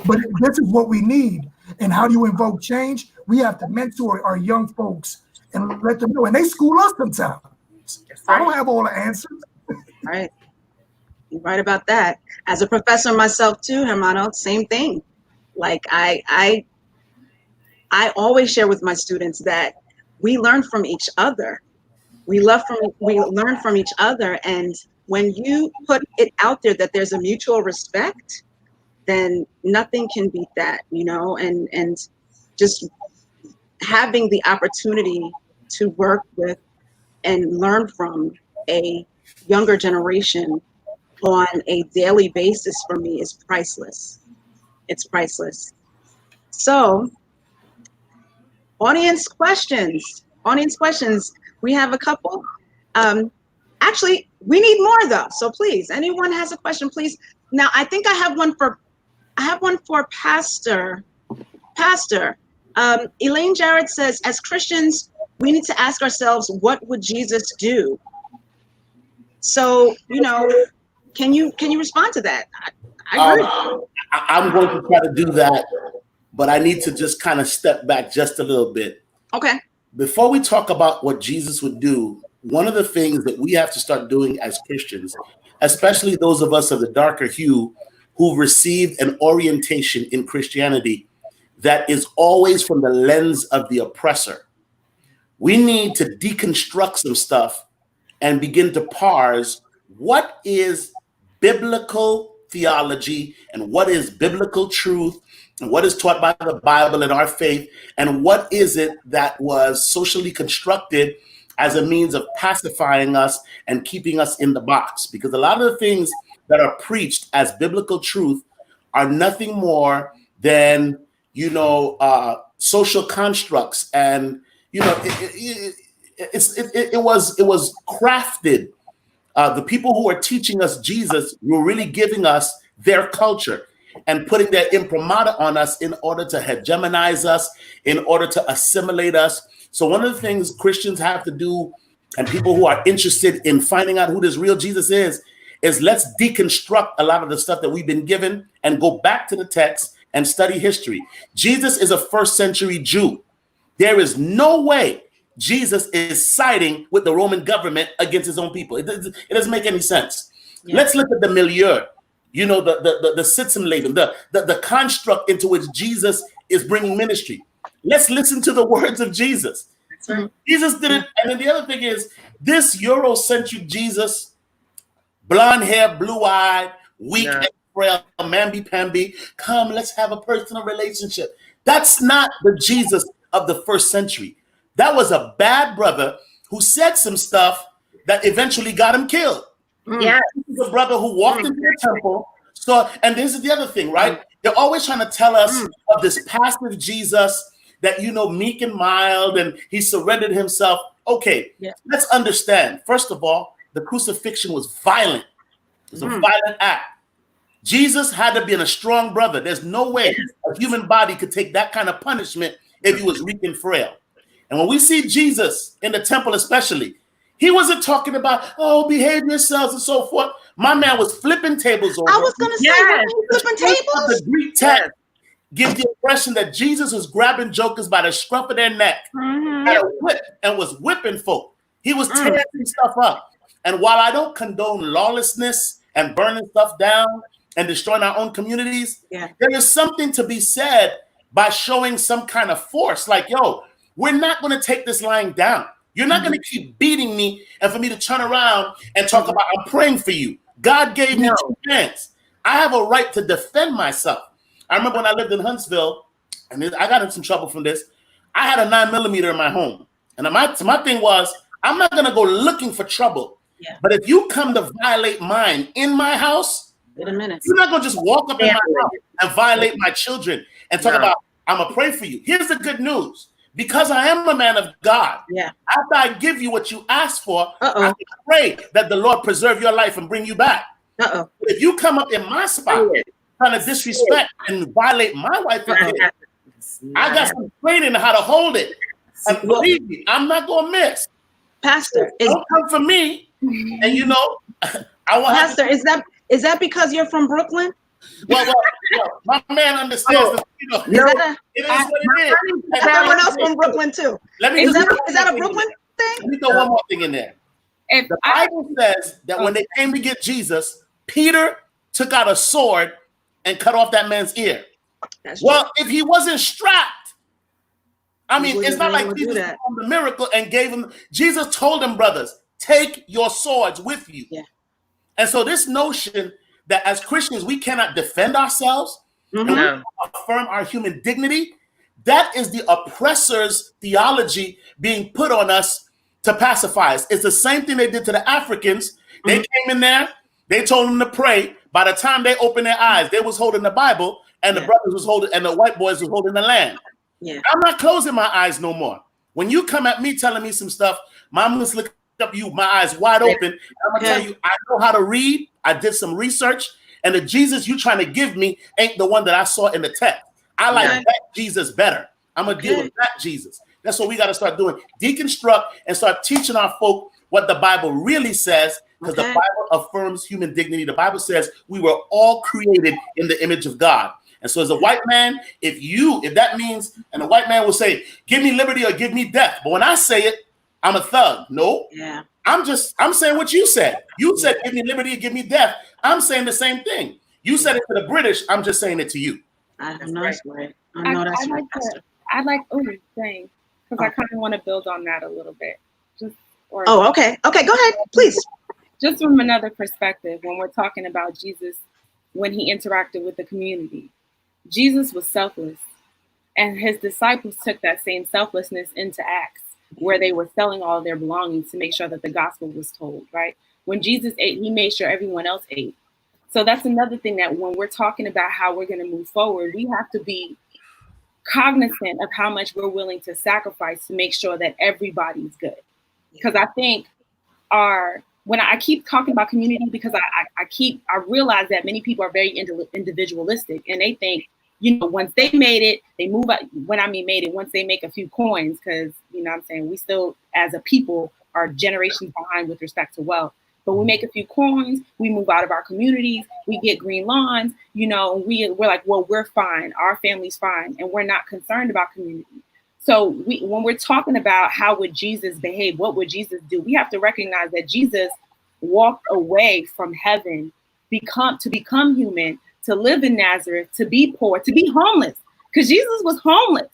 But this is what we need. And how do you invoke change? We have to mentor our young folks and let them know. And they school us sometimes. I don't have all the answers. Right. You're right about that. As a professor myself too, Hermano, same thing. Like I always share with my students that we learn from each other. We learn from each other. And when you put it out there that there's a mutual respect, then nothing can beat that, you know, and just having the opportunity to work with and learn from a younger generation on a daily basis for me is priceless. It's priceless. So, audience questions. We have a couple. Actually, we need more though. So please, anyone has a question, please. Now, I think I have one for Pastor. Elaine Jarrett says, as Christians, we need to ask ourselves, what would Jesus do? So, you know, can you respond to that? I agree. I'm going to try to do that, but I need to just kind of step back just a little bit. Okay. Before we talk about what Jesus would do, one of the things that we have to start doing as Christians, especially those of us of the darker hue who've received an orientation in Christianity that is always from the lens of the oppressor, we need to deconstruct some stuff and begin to parse what is biblical theology and what is biblical truth and what is taught by the Bible and our faith, and what is it that was socially constructed as a means of pacifying us and keeping us in the box. Because a lot of the things that are preached as biblical truth are nothing more than, you know, social constructs, and you know, it was crafted. The people who are teaching us Jesus were really giving us their culture and putting their imprimatur on us in order to hegemonize us, in order to assimilate us. So one of the things Christians have to do, and people who are interested in finding out who this real Jesus is let's deconstruct a lot of the stuff that we've been given and go back to the text and study history. Jesus is a first century Jew. There is no way Jesus is siding with the Roman government against his own people. It doesn't make any sense. Yeah. Let's look at the milieu, you know, the Sitzumleben, the construct into which Jesus is bringing ministry. Let's listen to the words of Jesus. Right. Jesus did it. And then the other thing is, this Eurocentric Jesus, blonde hair, blue-eyed, weak, frail, mamby-pamby, come, let's have a personal relationship. That's not the Jesus of the first century. That was a bad brother who said some stuff that eventually got him killed. Yeah, this is a brother who walked into the temple, So, and this is the other thing, right? They're always trying to tell us of this passive Jesus that, you know, meek and mild, and he surrendered himself. Okay, let's understand. First of all, the crucifixion was violent. It was a violent act. Jesus had to be a strong brother. There's no way a human body could take that kind of punishment if he was weak and frail. And when we see Jesus in the temple especially, he wasn't talking about, oh, behave yourselves and so forth. My man was flipping tables over. I was going to say, flipping tables? The Greek text gives the impression that Jesus was grabbing jokers by the scruff of their neck, had a whip, and was whipping folk. He was tearing stuff up. And while I don't condone lawlessness and burning stuff down and destroying our own communities, there is something to be said by showing some kind of force. Like, yo, we're not going to take this lying down. You're not going to keep beating me and for me to turn around and talk about, I'm praying for you. God gave me 2 hands. I have a right to defend myself. I remember when I lived in Huntsville, and I got in some trouble from this. I had a 9mm in my home. And my thing was, I'm not going to go looking for trouble. But if you come to violate mine in my house, wait a minute. You're not going to just walk up in my house and violate my children and talk about, I'm going to pray for you. Here's the good news. Because I am a man of God, after I give you what you asked for, I pray that the Lord preserve your life and bring you back. If you come up in my spot trying to disrespect and violate my wife and kids, I got some training on how to hold it. And believe me, I'm not going to miss. Pastor, don't come for me. And you know, I want Pastor, is that because you're from Brooklyn? Well, my man understands. You know, it is what it is. And someone else from Brooklyn too. Is that a Brooklyn thing? Let me throw one more thing in there. The Bible says that when they came to get Jesus, Peter took out a sword and cut off that man's ear. If he wasn't strapped, I mean, it's not like Jesus performed the miracle and gave him. Jesus told them, brothers, take your swords with you. And so this notion that as Christians, we cannot defend ourselves and we affirm our human dignity, that is the oppressor's theology being put on us to pacify us. It's the same thing they did to the Africans. They came in there, they told them to pray. By the time they opened their eyes, they was holding the Bible, and the brothers was holding, and the white boys was holding the land. I'm not closing my eyes no more. When you come at me telling me some stuff, I'm just looking up you, my eyes wide open. I'm gonna tell you, I know how to read. I did some research, and the Jesus you trying to give me ain't the one that I saw in the text. I like that Jesus better. I'm gonna deal with that Jesus. That's what we got to start doing. Deconstruct and start teaching our folk what the Bible really says, because the Bible affirms human dignity. The Bible says we were all created in the image of God. And so as a white man, if that means, and a white man will say, give me liberty or give me death. But when I say it, I'm a thug. No, I'm saying what you said. You said, give me liberty or give me death. I'm saying the same thing. You said it to the British. I'm just saying it to you. I know that's right. I know that's right, Pastor. I like saying, because I kind of want to build on that a little bit. Okay. Okay, go ahead, please. Just from another perspective, when we're talking about Jesus, when he interacted with the community, Jesus was selfless, and his disciples took that same selflessness into Acts, where they were selling all their belongings to make sure that the gospel was told, right? When Jesus ate, he made sure everyone else ate. So that's another thing, that when we're talking about how we're going to move forward, we have to be cognizant of how much we're willing to sacrifice to make sure that everybody's good. Because I think when I keep talking about community, because I realize that many people are very individualistic, and they think, once they made it, they move out. Once they make a few coins, because, I'm saying, we still, as a people, are generations behind with respect to wealth. But we make a few coins, we move out of our communities, we get green lawns, we're like, well, we're fine, our family's fine, and we're not concerned about community. So when we're talking about how would Jesus behave, what would Jesus do, we have to recognize that Jesus walked away from heaven to become human, to live in Nazareth, to be poor, to be homeless, because Jesus was homeless.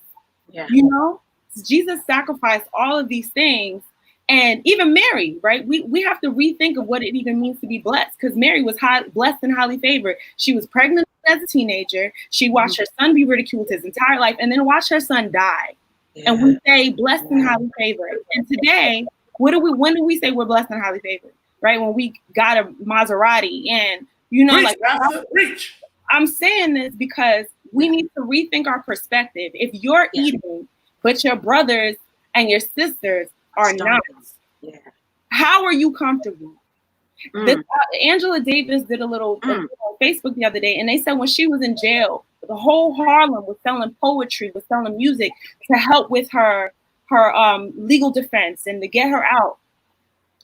Jesus sacrificed all of these things. And even Mary, right? We have to rethink of what it even means to be blessed, because Mary was blessed and highly favored. She was pregnant as a teenager. She watched her son be ridiculed his entire life, and then watched her son die. And we say blessed and highly favored. And today, when do we say we're blessed and highly favored? Right? When we got a Maserati and You know, Preach, like Pastor, preach. I'm saying this because we need to rethink our perspective. If you're eating, but your brothers and your sisters are not, how are you comfortable? This, Angela Davis did a little on Facebook the other day, and they said when she was in jail, the whole Harlem was selling poetry, was selling music to help with her legal defense and to get her out.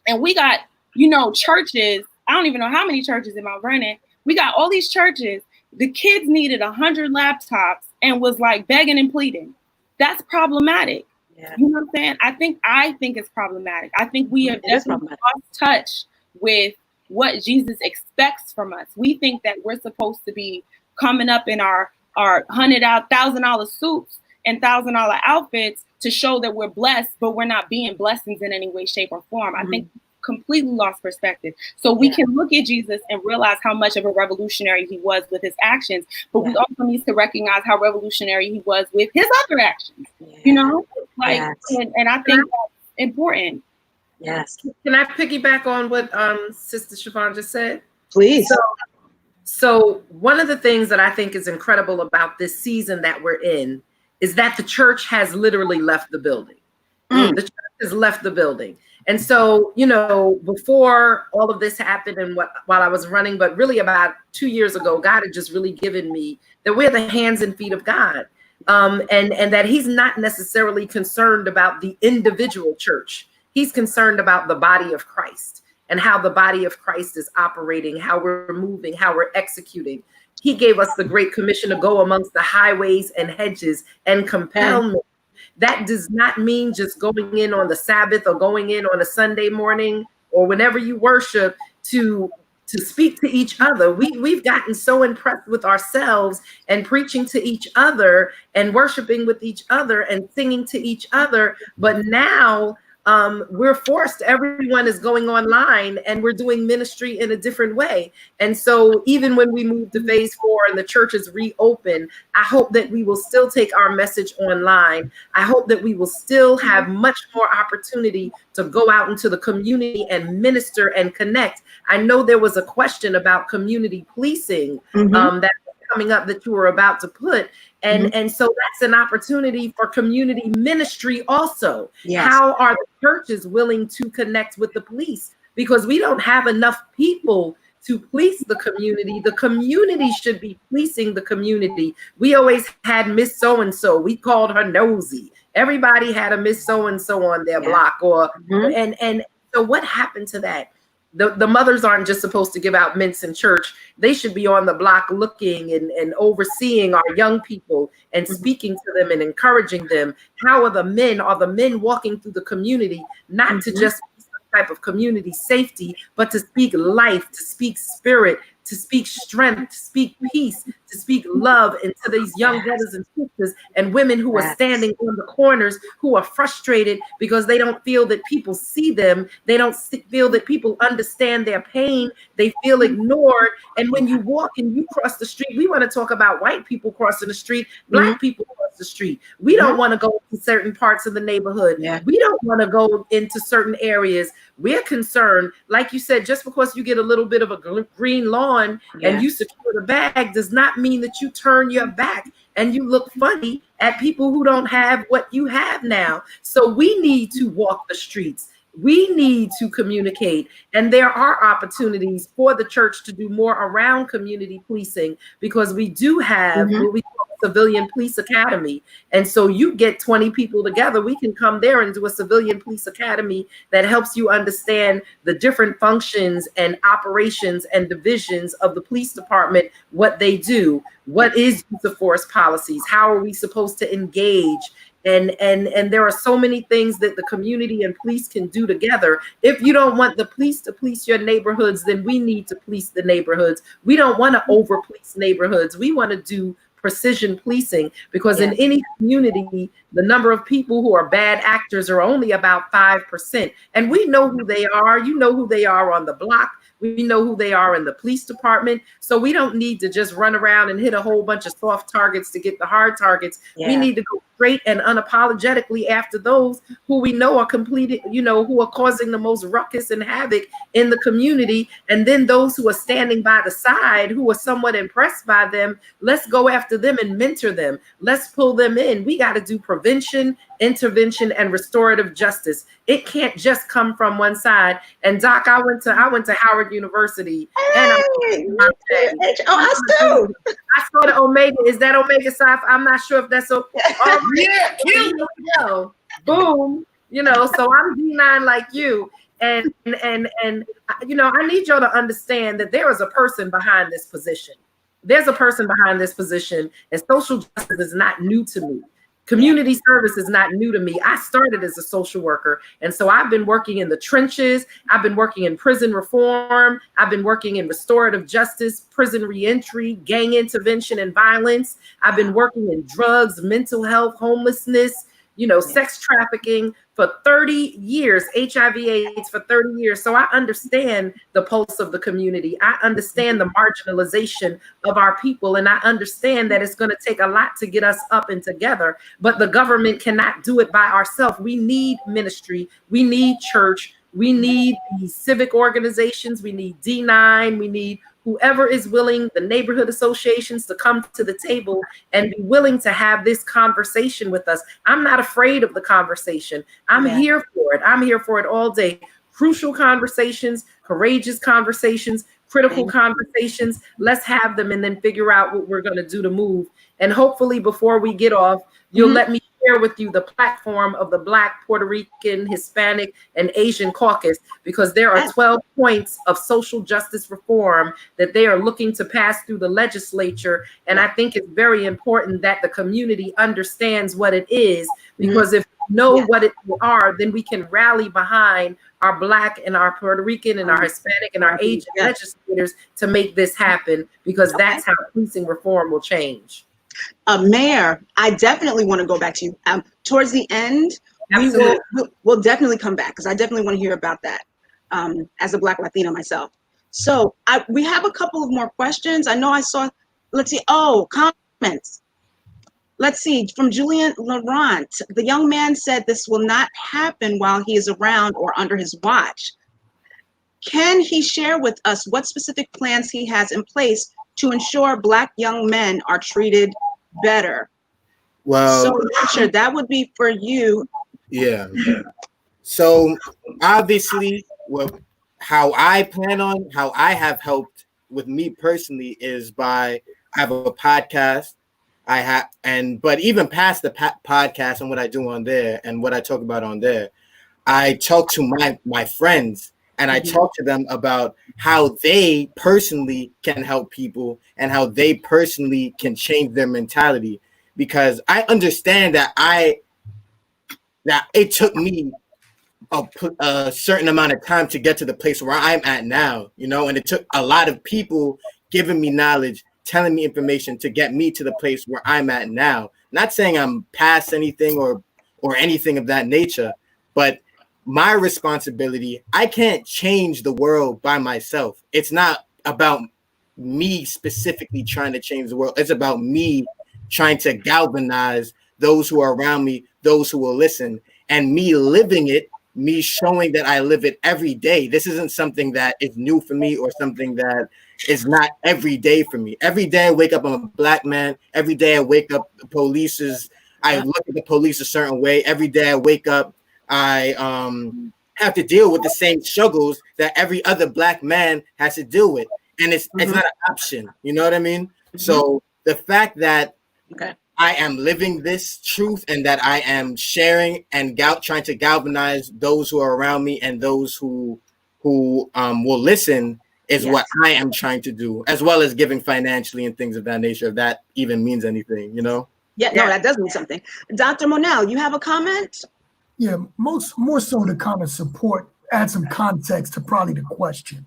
And we got, you know, churches. I don't even know how many churches in Mount Vernon. We got all these churches. The kids needed 100 laptops and was like begging and pleading. That's problematic. Yeah. You know what I'm saying? I think it's problematic. I think we have definitely lost touch with what Jesus expects from us. We think that we're supposed to be coming up in our $1,000 suits and $1,000 outfits to show that we're blessed, but we're not being blessings in any way, shape, or form. I think completely lost perspective. So we can look at Jesus and realize how much of a revolutionary he was with his actions, but we also need to recognize how revolutionary he was with his other actions. You know, like, and I think that's important. Yes. Can I piggyback on what Sister Siobhan just said? Please. So one of the things that I think is incredible about this season that we're in is that the church has literally left the building. The church has left the building. And so, you know, before all of this happened and while I was running, but really about 2 years ago, God had just really given me that we're the hands and feet of God. And that he's not necessarily concerned about the individual church. He's concerned about the body of Christ and how the body of Christ is operating, how we're moving, how we're executing. He gave us the Great Commission to go amongst the highways and hedges and compel men. That does not mean just going in on the Sabbath or going in on a Sunday morning or whenever you worship to speak to each other. We've gotten so impressed with ourselves and preaching to each other and worshiping with each other and singing to each other. But now we're forced, everyone is going online and we're doing ministry in a different way. And so even when we move to phase 4 and the churches reopen, I hope that we will still take our message online. I hope that we will still have much more opportunity to go out into the community and minister and connect. I know there was a question about community policing that coming up that you were about to put. And so that's an opportunity for community ministry also. Yes. How are the churches willing to connect with the police? Because we don't have enough people to police the community. The community should be policing the community. We always had Miss So-and-so. We called her nosy. Everybody had a Miss So-and-so on their block. Or and so what happened to that? The mothers aren't just supposed to give out mints in church. They should be on the block looking and overseeing our young people and speaking to them and encouraging them. How are the men walking through the community, not to just be some type of community safety, but to speak life, to speak spirit, to speak strength, to speak peace, to speak love into these young brothers and sisters and women who are standing on the corners, who are frustrated because they don't feel that people see them. They don't feel that people understand their pain. They feel ignored. And when you walk and you cross the street, we want to talk about white people crossing the street, black people cross the street. We don't want to go to certain parts of the neighborhood. We don't want to go into certain areas. We're concerned, like you said, just because you get a little bit of a green lawn and you secure the bag does not mean that you turn your back and you look funny at people who don't have what you have now. So we need to walk the streets. We need to communicate. And there are opportunities for the church to do more around community policing because we do have what we call Civilian Police Academy. And so you get 20 people together, we can come there and do a Civilian Police Academy that helps you understand the different functions and operations and divisions of the police department, what they do, what is use of force policies, how are we supposed to engage. And there are so many things that the community and police can do together. If you don't want the police to police your neighborhoods, then we need to police the neighborhoods. We don't want to over police neighborhoods. We want to do precision policing because in any community, the number of people who are bad actors are only about 5%. And we know who they are. You know who they are on the block. We know who they are in the police department. So we don't need to just run around and hit a whole bunch of soft targets to get the hard targets. We need to go straight and unapologetically after those who we know are completed, who are causing the most ruckus and havoc in the community. And then those who are standing by the side, who are somewhat impressed by them, let's go after them and mentor them. Let's pull them in. We got to do prevention, intervention, and restorative justice. It can't just come from one side. And Doc, I went to Howard University, and us too. I saw the Omega. Is that Omega Psi? I'm not sure if that's so. Yeah, Boom. So I'm D9 like you. And I need y'all to understand that there is a person behind this position. There's a person behind this position, and social justice is not new to me. Community service is not new to me. I started as a social worker, and so I've been working in the trenches. I've been working in prison reform. I've been working in restorative justice, prison reentry, gang intervention and violence. I've been working in drugs, mental health, homelessness, sex trafficking for 30 years, HIV/AIDS for 30 years. So I understand the pulse of the community. I understand the marginalization of our people. And I understand that it's going to take a lot to get us up and together, but the government cannot do it by ourselves. We need ministry. We need church. We need these civic organizations. We need D9. We need whoever is willing, the neighborhood associations, to come to the table and be willing to have this conversation with us. I'm not afraid of the conversation. I'm here for it. I'm here for it all day. Crucial conversations, courageous conversations, critical conversations. Let's have them and then figure out what we're going to do to move. And hopefully before we get off, you'll let me share with you the platform of the Black, Puerto Rican, Hispanic, and Asian caucus, because there are 12 points of social justice reform that they are looking to pass through the legislature. And I think it's very important that the community understands what it is, because if we know what it are, then we can rally behind our Black and our Puerto Rican and our Hispanic and our Asian legislators to make this happen, because that's how policing reform will change. Mayor, I definitely want to go back to you. Towards the end, we'll definitely come back, because I definitely want to hear about that as a Black Latina myself. So we have a couple of more questions. I know I saw, let's see, comments. Let's see, from Julian Laurent. The young man said this will not happen while he is around or under his watch. Can he share with us what specific plans he has in place to ensure Black young men are treated better? Well, so Richard, that would be for you. Yeah. So obviously, how I have helped with me personally is by, I have a podcast. But even past the podcast and what I do on there and what I talk about on there, I talk to my friends. And I talk to them about how they personally can help people and how they personally can change their mentality. Because I understand that it took me a certain amount of time to get to the place where I'm at now, and it took a lot of people giving me knowledge, telling me information to get me to the place where I'm at now. Not saying I'm past anything or anything of that nature, but my responsibility, I can't change the world by myself. It's not about me specifically trying to change the world. It's about me trying to galvanize those who are around me, those who will listen, and me living it, me showing that I live it every day. This isn't something that is new for me or something that is not every day for me. Every day I wake up, I'm a Black man. Every day I wake up, I look at the police a certain way. Every day I wake up, I have to deal with the same struggles that every other Black man has to deal with. And it's not an option. You know what I mean? So the fact that I am living this truth and that I am sharing and trying to galvanize those who are around me and those who will listen is what I am trying to do, as well as giving financially and things of that nature, if that even means anything, Yeah, no, that does mean something. Dr. Monell, you have a comment? Yeah, more so to kind of support, add some context to probably the question.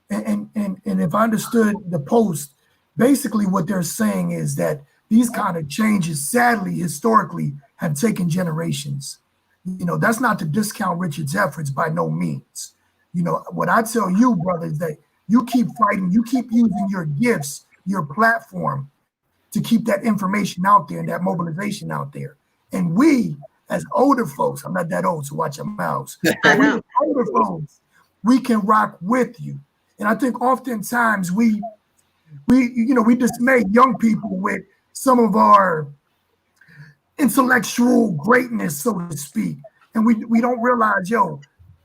And if I understood the post, basically what they're saying is that these kind of changes, sadly, historically, have taken generations. That's not to discount Richard's efforts by no means. What I tell you, brother, is that you keep fighting, you keep using your gifts, your platform, to keep that information out there and that mobilization out there. And we, as older folks, I'm not that old, so watch your mouths. I know. Older folks, we can rock with you. And I think oftentimes we dismay young people with some of our intellectual greatness, so to speak. And we don't realize,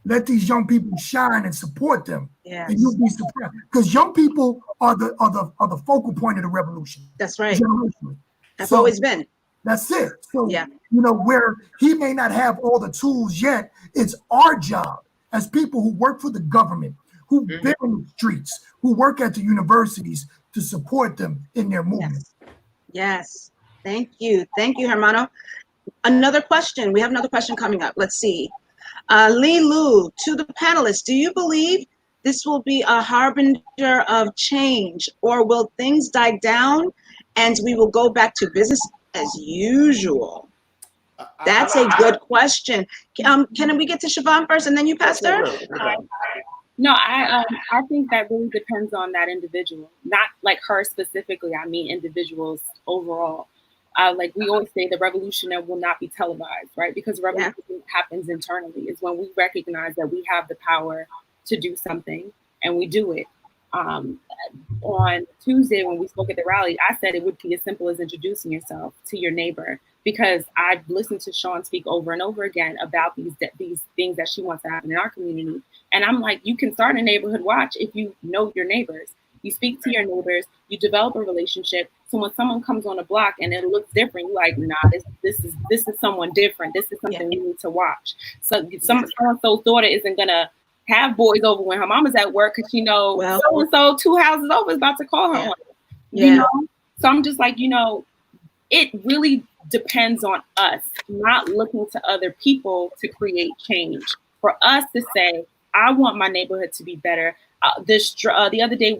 let these young people shine and support them. Yes. And you'll be surprised. Because young people are the focal point of the revolution. That's right. Generationally. That's always been. That's it. So, yeah. Where he may not have all the tools yet, it's our job as people who work for the government, who've been in the streets, who work at the universities to support them in their movement. Yes. Thank you. Thank you, Hermano. Another question. We have another question coming up. Let's see. Lee Lu, to the panelists, do you believe this will be a harbinger of change, or will things die down and we will go back to business as usual? That's a good question. Can we get to Siobhan first and then you, Pastor? No, I think that really depends on that individual, not like her specifically. I mean, individuals overall. Like we always say, the revolution will not be televised, right? Because revolution happens internally. It's when we recognize that we have the power to do something and we do it. On Tuesday, when we spoke at the rally, I said it would be as simple as introducing yourself to your neighbor, because I've listened to Sean speak over and over again about these things that she wants to happen in our community. And I'm like, you can start a neighborhood watch if you know your neighbors. You speak to your neighbors, you develop a relationship. So when someone comes on a block and it looks different, you're like, nah, this is someone different. This is something we need to watch. So so-and-so's daughter isn't gonna have boys over when her mama's at work, because so-and-so 2 houses over is about to call her on it. You know? So I'm just like, it really depends on us not looking to other people to create change. For us to say, I want my neighborhood to be better. The other day,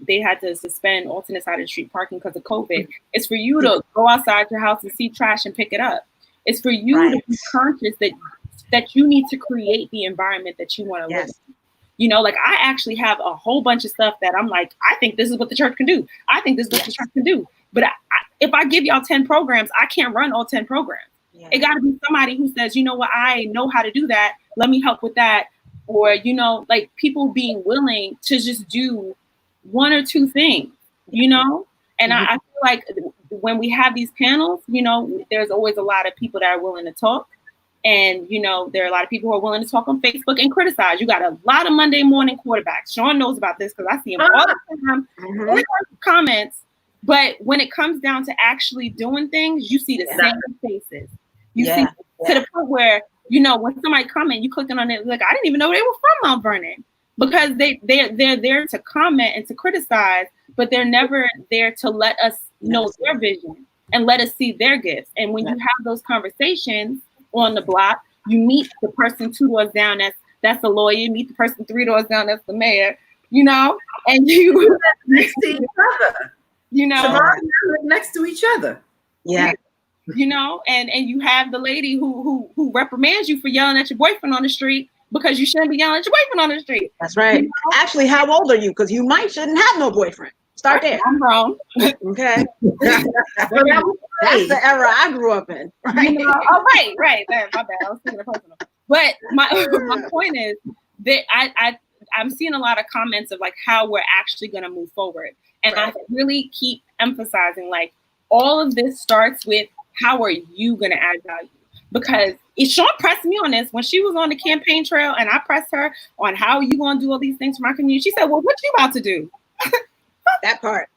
they had to suspend alternate side of the street parking because of COVID. It's for you to go outside your house and see trash and pick it up. It's for you to be conscious that you need to create the environment that you want to live in. Like I actually have a whole bunch of stuff that I'm like, I think this is what the church can do. I think this is what the church can do. But if I give y'all 10 programs, I can't run all 10 programs. It got to be somebody who says, you know what, I know how to do that. Let me help with that. Or, like people being willing to just do one or two things, And I feel like when we have these panels, there's always a lot of people that are willing to talk. And, there are a lot of people who are willing to talk on Facebook and criticize. You got a lot of Monday morning quarterbacks. Sean knows about this because I see him all the time in comments. But when it comes down to actually doing things, you see the same faces. You see to the point where, when somebody comment, you clicking on it, like, I didn't even know they were from Mount Vernon, because they're there to comment and to criticize, but they're never there to let us know their vision and let us see their gifts. And when you have those conversations on the block, you meet the person 2 doors down, that's the lawyer, you meet the person 3 doors down, that's the mayor, and you next to each other. Next to each other. Yeah. And you have the lady who reprimands you for yelling at your boyfriend on the street, because you shouldn't be yelling at your boyfriend on the street. That's right. Actually, how old are you? Because you shouldn't have no boyfriend. Start there. I'm wrong. Okay. That's the era I grew up in. Right? Right. My bad. I was thinking of personal. But my point is that I'm seeing a lot of comments of like how we're actually going to move forward. And I really keep emphasizing, like, all of this starts with, how are you going to add value? Because Sean pressed me on this when she was on the campaign trail, and I pressed her on how are you going to do all these things for my community. She said, well, what you about to do? That part.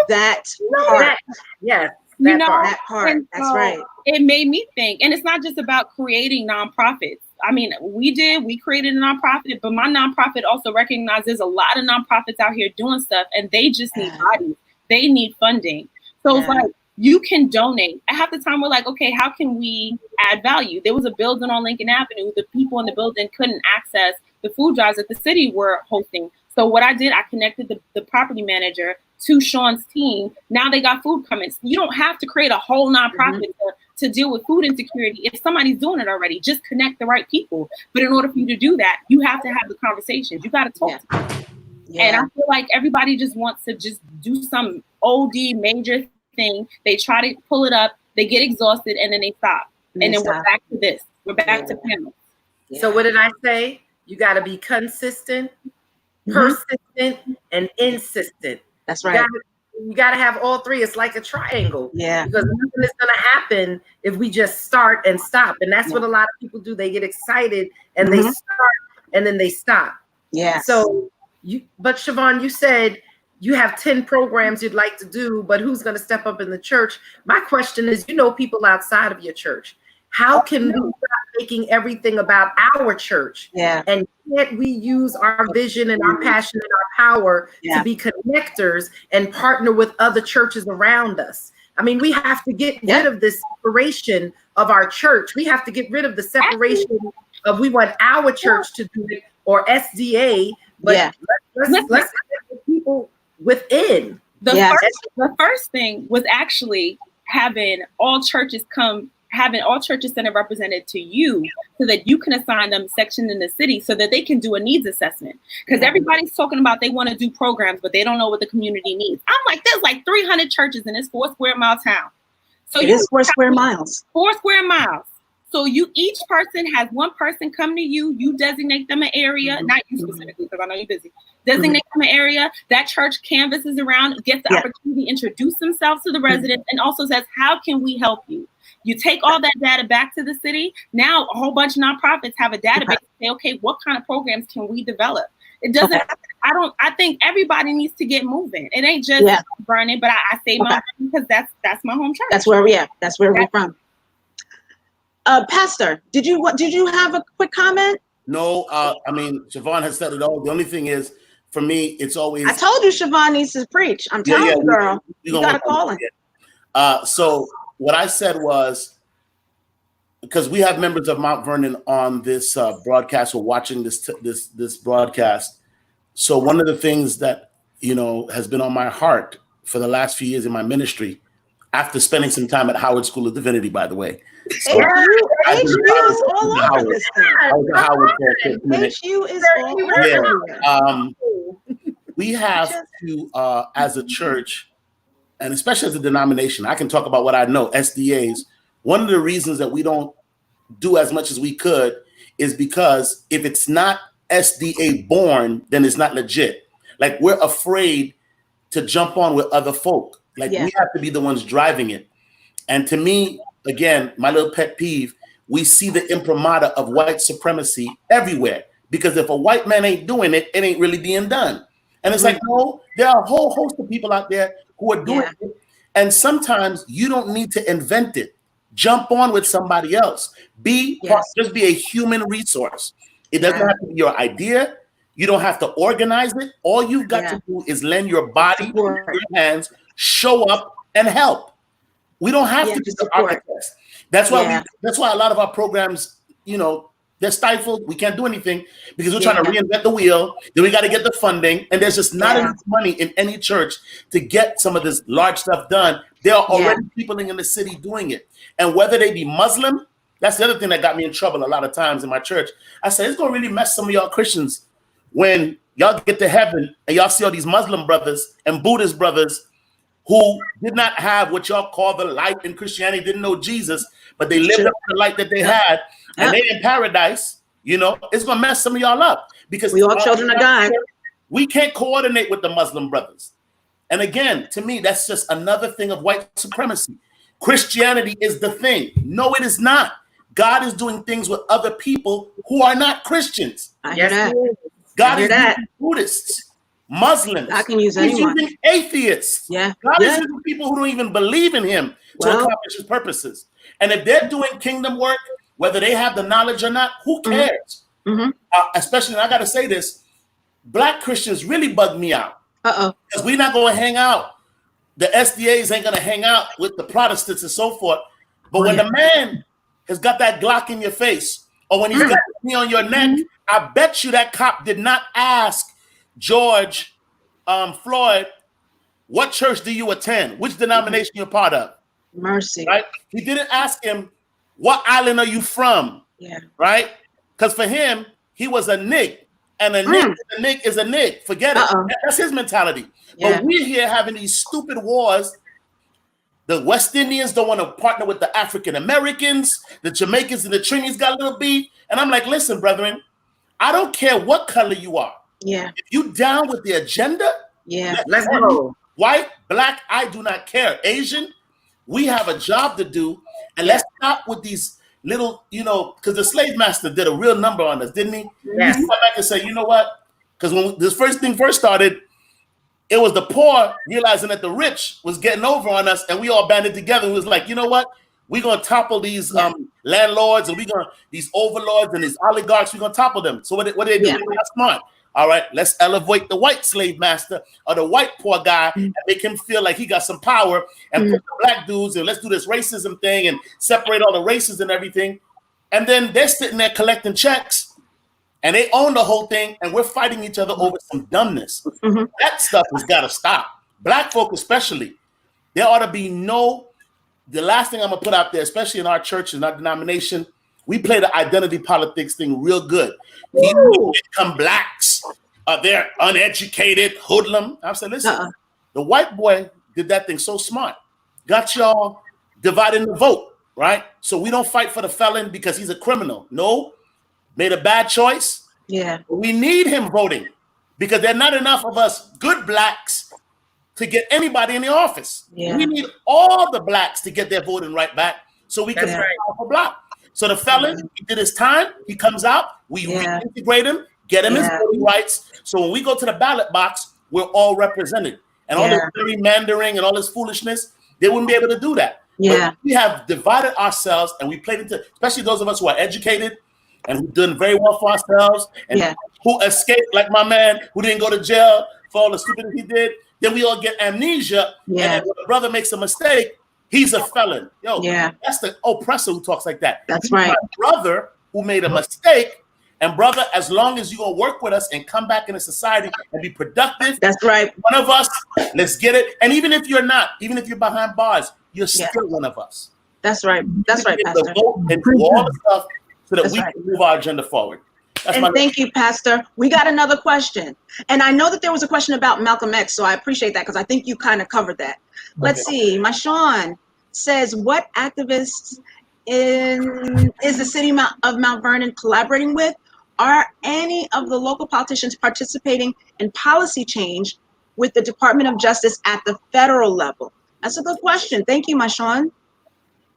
That part. Yes. That part. That's right. It made me think, and it's not just about creating nonprofits. I mean, we created a nonprofit, but my nonprofit also recognizes there's a lot of nonprofits out here doing stuff, and they just need bodies. They need funding. So it's like, you can donate. At half the time, we're like, okay, how can we add value? There was a building on Lincoln Avenue. The people in the building couldn't access the food drives that the city were hosting. So what I did, I connected the property manager to Sean's team. Now they got food coming. You don't have to create a whole nonprofit to deal with food insecurity. If somebody's doing it already, just connect the right people. But in order for you to do that, you have to have the conversations. You got to talk to them. And I feel like everybody just wants to just do some OD major thing. They try to pull it up, they get exhausted, and then they stop. And then we're back to this. We're back to panels. So what did I say? You got to be consistent, persistent, and insistent. That's right. You got to have all three. It's like a triangle. Yeah. Because nothing is going to happen if we just start and stop. And that's what a lot of people do. They get excited and they start and then they stop. Yeah. So but Siobhan, you said you have 10 programs you'd like to do, but who's going to step up in the church? My question is, people outside of your church. How can we stop making everything about our church? Yeah. And can't we use our vision and our passion and our power to be connectors and partner with other churches around us? I mean, we have to get rid of this separation of our church. We have to get rid of the separation of we want our church to do it or SDA, but let's get the people within. The first thing was actually having all churches centered represented to you so that you can assign them section in the city so that they can do a needs assessment. Because everybody's talking about they want to do programs, but they don't know what the community needs. I'm like, there's like 300 churches in this 4 square mile town. So it is 4 square miles. 4 square miles. So each person has one person come to you, you designate them an area, not you specifically, because I know you're busy. Designate them an area, that church canvasses around, gets the opportunity to introduce themselves to the residents, and also says, how can we help you? You take all that data back to the city. Now a whole bunch of nonprofits have a database to say, okay, what kind of programs can we develop? It doesn't, I think everybody needs to get moving. It ain't just Vernon, but I say Mount Vernon because that's my home church. That's where we are. That's where we're from. Pastor, did you have a quick comment? No, I mean, Siobhan has said it all. The only thing is, for me, it's always. I told you Siobhan needs to preach. I'm telling you, girl. You gotta call him. So what I said was, because we have members of Mount Vernon on this broadcast or watching this broadcast. So one of the things that has been on my heart for the last few years in my ministry, after spending some time at Howard School of Divinity, by the way. So HU is all over this thing. HU is all over. We have to, as a church, and especially as a denomination, I can talk about what I know, SDAs. One of the reasons that we don't do as much as we could is because if it's not SDA born, then it's not legit. Like, we're afraid to jump on with other folk. Like, we have to be the ones driving it. And to me, again, my little pet peeve, we see the imprimatur of white supremacy everywhere. Because if a white man ain't doing it, it ain't really being done. And it's like, no, there are a whole host of people out there who are doing it. And sometimes you don't need to invent it. Jump on with somebody else. Just be a human resource. It doesn't have to be your idea. You don't have to organize it. All you've got to do is lend your body, your hands, show up, and help. We don't have to be the architects. That's why that's why a lot of our programs, they're stifled. We can't do anything because we're trying to reinvent the wheel. Then we got to get the funding, and there's just not enough money in any church to get some of this large stuff done. There are already people in the city doing it, and whether they be Muslim, that's the other thing that got me in trouble a lot of times in my church. I said it's gonna really mess some of y'all Christians when y'all get to heaven and y'all see all these Muslim brothers and Buddhist brothers who did not have what y'all call the light in Christianity, didn't know Jesus, but they lived up the light that they had, and they in paradise. It's gonna mess some of y'all up because we all children of God. We can't coordinate with the Muslim brothers. And again, to me, that's just another thing of white supremacy. Christianity is the thing. No, it is not. God is doing things with other people who are not Christians. I hear that. God is using Buddhists, Muslims. I can use He's anyone. using atheists. God is using people who don't even believe in him to accomplish his purposes. And if they're doing kingdom work, whether they have the knowledge or not, who cares? Especially, and I got to say this, Black Christians really bug me out. Because we're not going to hang out. The SDAs ain't going to hang out with the Protestants and so forth. But when the man has got that Glock in your face, or when he's got the knee on your neck, I bet you that cop did not ask George Floyd, what church do you attend? Which denomination you're part of? Mercy. Right? He didn't ask him, what island are you from? Right? Because for him, he was a nig. And a nig is a nig. Forget it. That's his mentality. But we're here having these stupid wars The West Indians don't want to partner with the African Americans. The Jamaicans and the Trinis got a little beef. And I'm like, listen, brethren, I don't care what color you are. Yeah. If you down with the agenda, let's go. White, black, I do not care. Asian, we have a job to do. And let's stop with these little, because the slave master did a real number on us, didn't he? Yes. He come back and say, you know what? Because when this thing first started, it was the poor realizing that the rich was getting over on us, and we all banded together. It was like, you know what? We're gonna topple these landlords, and these overlords and these oligarchs. We're gonna topple them. So what do they do? They're not smart. All right, let's elevate the white slave master or the white poor guy and make him feel like he got some power, and put the black dudes, and let's do this racism thing and separate all the races and everything. And then they're sitting there collecting checks. And they own the whole thing, and we're fighting each other over some dumbness. That stuff has got to stop. Black folk especially. There ought to be the last thing I'm going to put out there, especially in our church and our denomination, we play the identity politics thing real good. People who become blacks, they're uneducated, hoodlum. I said, listen, the white boy did that thing so smart. Got y'all dividing the vote, right? So we don't fight for the felon because he's a criminal. No. Made a bad choice. Yeah. We need him voting because there are not enough of us good blacks to get anybody in the office. Yeah. We need all the blacks to get their voting right back so we can vote for black. So the felon, he did his time. He comes out. We reintegrate him, get him his voting rights. So when we go to the ballot box, we're all represented. And all this gerrymandering and all this foolishness, they wouldn't be able to do that. Yeah. But we have divided ourselves, and we played into, especially those of us who are educated and who've done very well for ourselves, and who escaped, like my man who didn't go to jail for all the stupid he did. Then we all get amnesia, and then when a brother makes a mistake, he's a felon. Yo, that's the oppressor who talks like that. That's He's right. my brother who made a mistake, and brother, as long as you're gonna work with us and come back into society and be productive, that's right. One of us, let's get it. And even if you're not, even if you're behind bars, you're still one of us. That's right. That's right, Pastor. Vote and do all the stuff so that we can move our agenda forward. Thank you, Pastor. We got another question. And I know that there was a question about Malcolm X, so I appreciate that because I think you kind of covered that. Let's see. My Sean says, what activists is the city of Mount Vernon collaborating with? Are any of the local politicians participating in policy change with the Department of Justice at the federal level? That's a good question. Thank you, my Sean.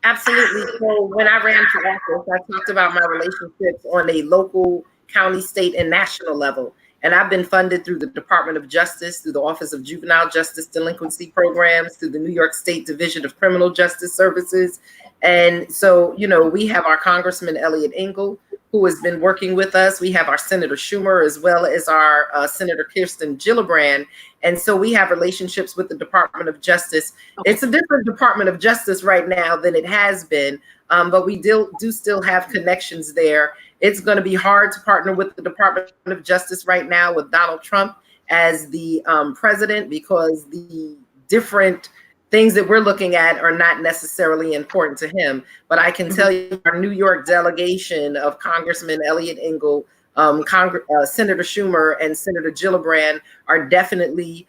Absolutely. So when I ran for office, I talked about my relationships on a local, county, state, and national level. And I've been funded through the Department of Justice, through the Office of Juvenile Justice Delinquency Programs, through the New York State Division of Criminal Justice Services. And so, we have our Congressman Elliot Engel, who has been working with us. We have our Senator Schumer, as well as our Senator Kirsten Gillibrand. And so we have relationships with the Department of Justice. It's a different Department of Justice right now than it has been, but we do still have connections there. It's going to be hard to partner with the Department of Justice right now with Donald Trump as the president, because the different things that we're looking at are not necessarily important to him. But I can tell you our New York delegation of Congressman Elliot Engel, Senator Schumer, and Senator Gillibrand are definitely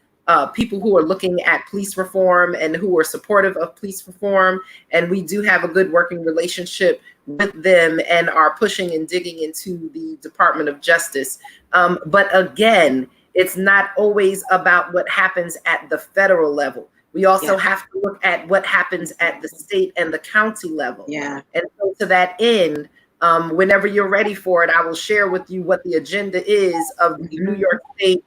people who are looking at police reform and who are supportive of police reform. And we do have a good working relationship with them and are pushing and digging into the Department of Justice. But again, it's not always about what happens at the federal level. We also have to look at what happens at the state and the county level. And so to that end, whenever you're ready for it, I will share with you what the agenda is of the New York State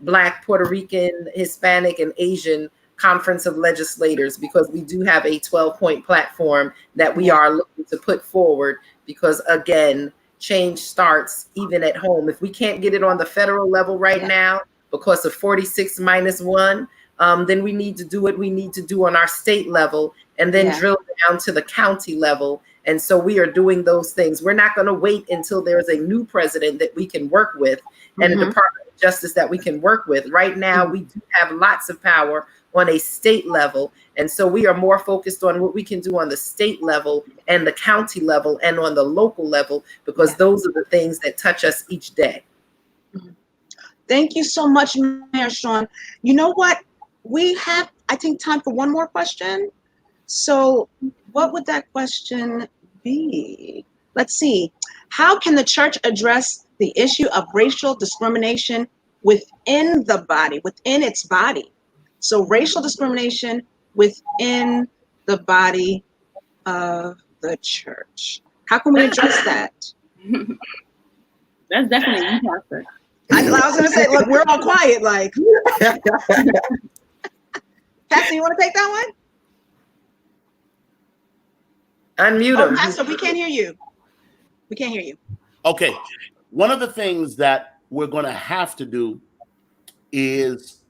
Black, Puerto Rican, Hispanic, and Asian Conference of Legislators, because we do have a 12-point platform that we are looking to put forward, because again, change starts even at home. If we can't get it on the federal level right now because of 46-1, then we need to do what we need to do on our state level and then drill down to the county level. And so we are doing those things. We're not going to wait until there's a new president that we can work with and a Department of Justice that we can work with. Right now, we do have lots of power on a state level. And so we are more focused on what we can do on the state level and the county level and on the local level, because those are the things that touch us each day. Thank you so much, Mayor Sean. You know what? We have, I think, time for one more question. So what would that question be? Let's see. How can the church address the issue of racial discrimination within the body, within its body? So racial discrimination within the body of the church. How can we address that? That's definitely you, Pastor. I was going to say, look, we're all quiet, like. Pastor, you want to take that one? Unmute him. Pastor, we can't hear you. We can't hear you. Okay. One of the things that we're going to have to do is,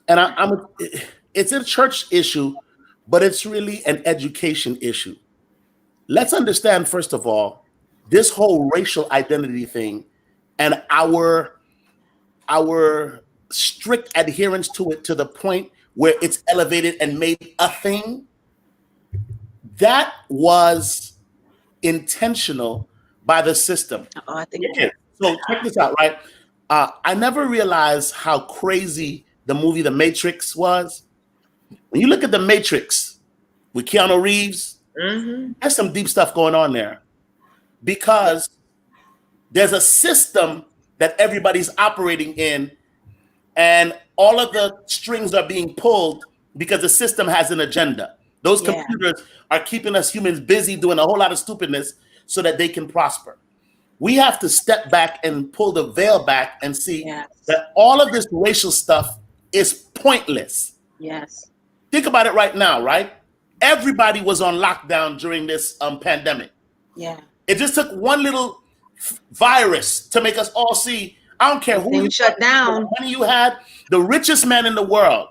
and it's a church issue, but it's really an education issue. Let's understand, first of all, this whole racial identity thing and our strict adherence to it to the point where it's elevated and made a thing. That was intentional by the system. I think so. Check this out, right? I never realized how crazy the movie The Matrix was. When you look at The Matrix with Keanu Reeves, there's some deep stuff going on there, because there's a system that everybody's operating in, and all of the strings are being pulled because the system has an agenda. Those computers are keeping us humans busy doing a whole lot of stupidness so that they can prosper. We have to step back and pull the veil back and see that all of this racial stuff is pointless. Yes. Think about it right now, right? Everybody was on lockdown during this pandemic. Yeah. It just took one little virus to make us all see, I don't care who you shut down, what money you had, the richest man in the world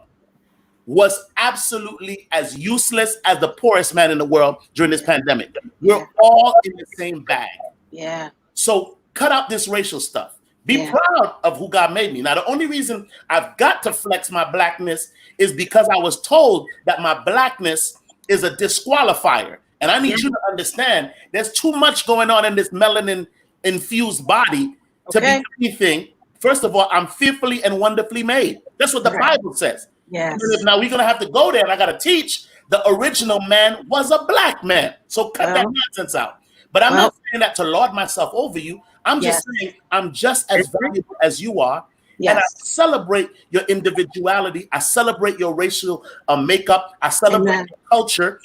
was absolutely as useless as the poorest man in the world during this pandemic. We're all in the same bag. Yeah. So cut out this racial stuff. Be proud of who God made me. Now, the only reason I've got to flex my blackness is because I was told that my blackness is a disqualifier. And I need you to understand there's too much going on in this melanin infused body to be anything. First of all, I'm fearfully and wonderfully made. That's what the Bible says. Yes. Now we're going to have to go there, and I got to teach the original man was a black man. So cut that nonsense out. But I'm not saying that to lord myself over you. I'm just saying I'm just as valuable as you are. And I celebrate your individuality. I celebrate your racial makeup. I celebrate your culture,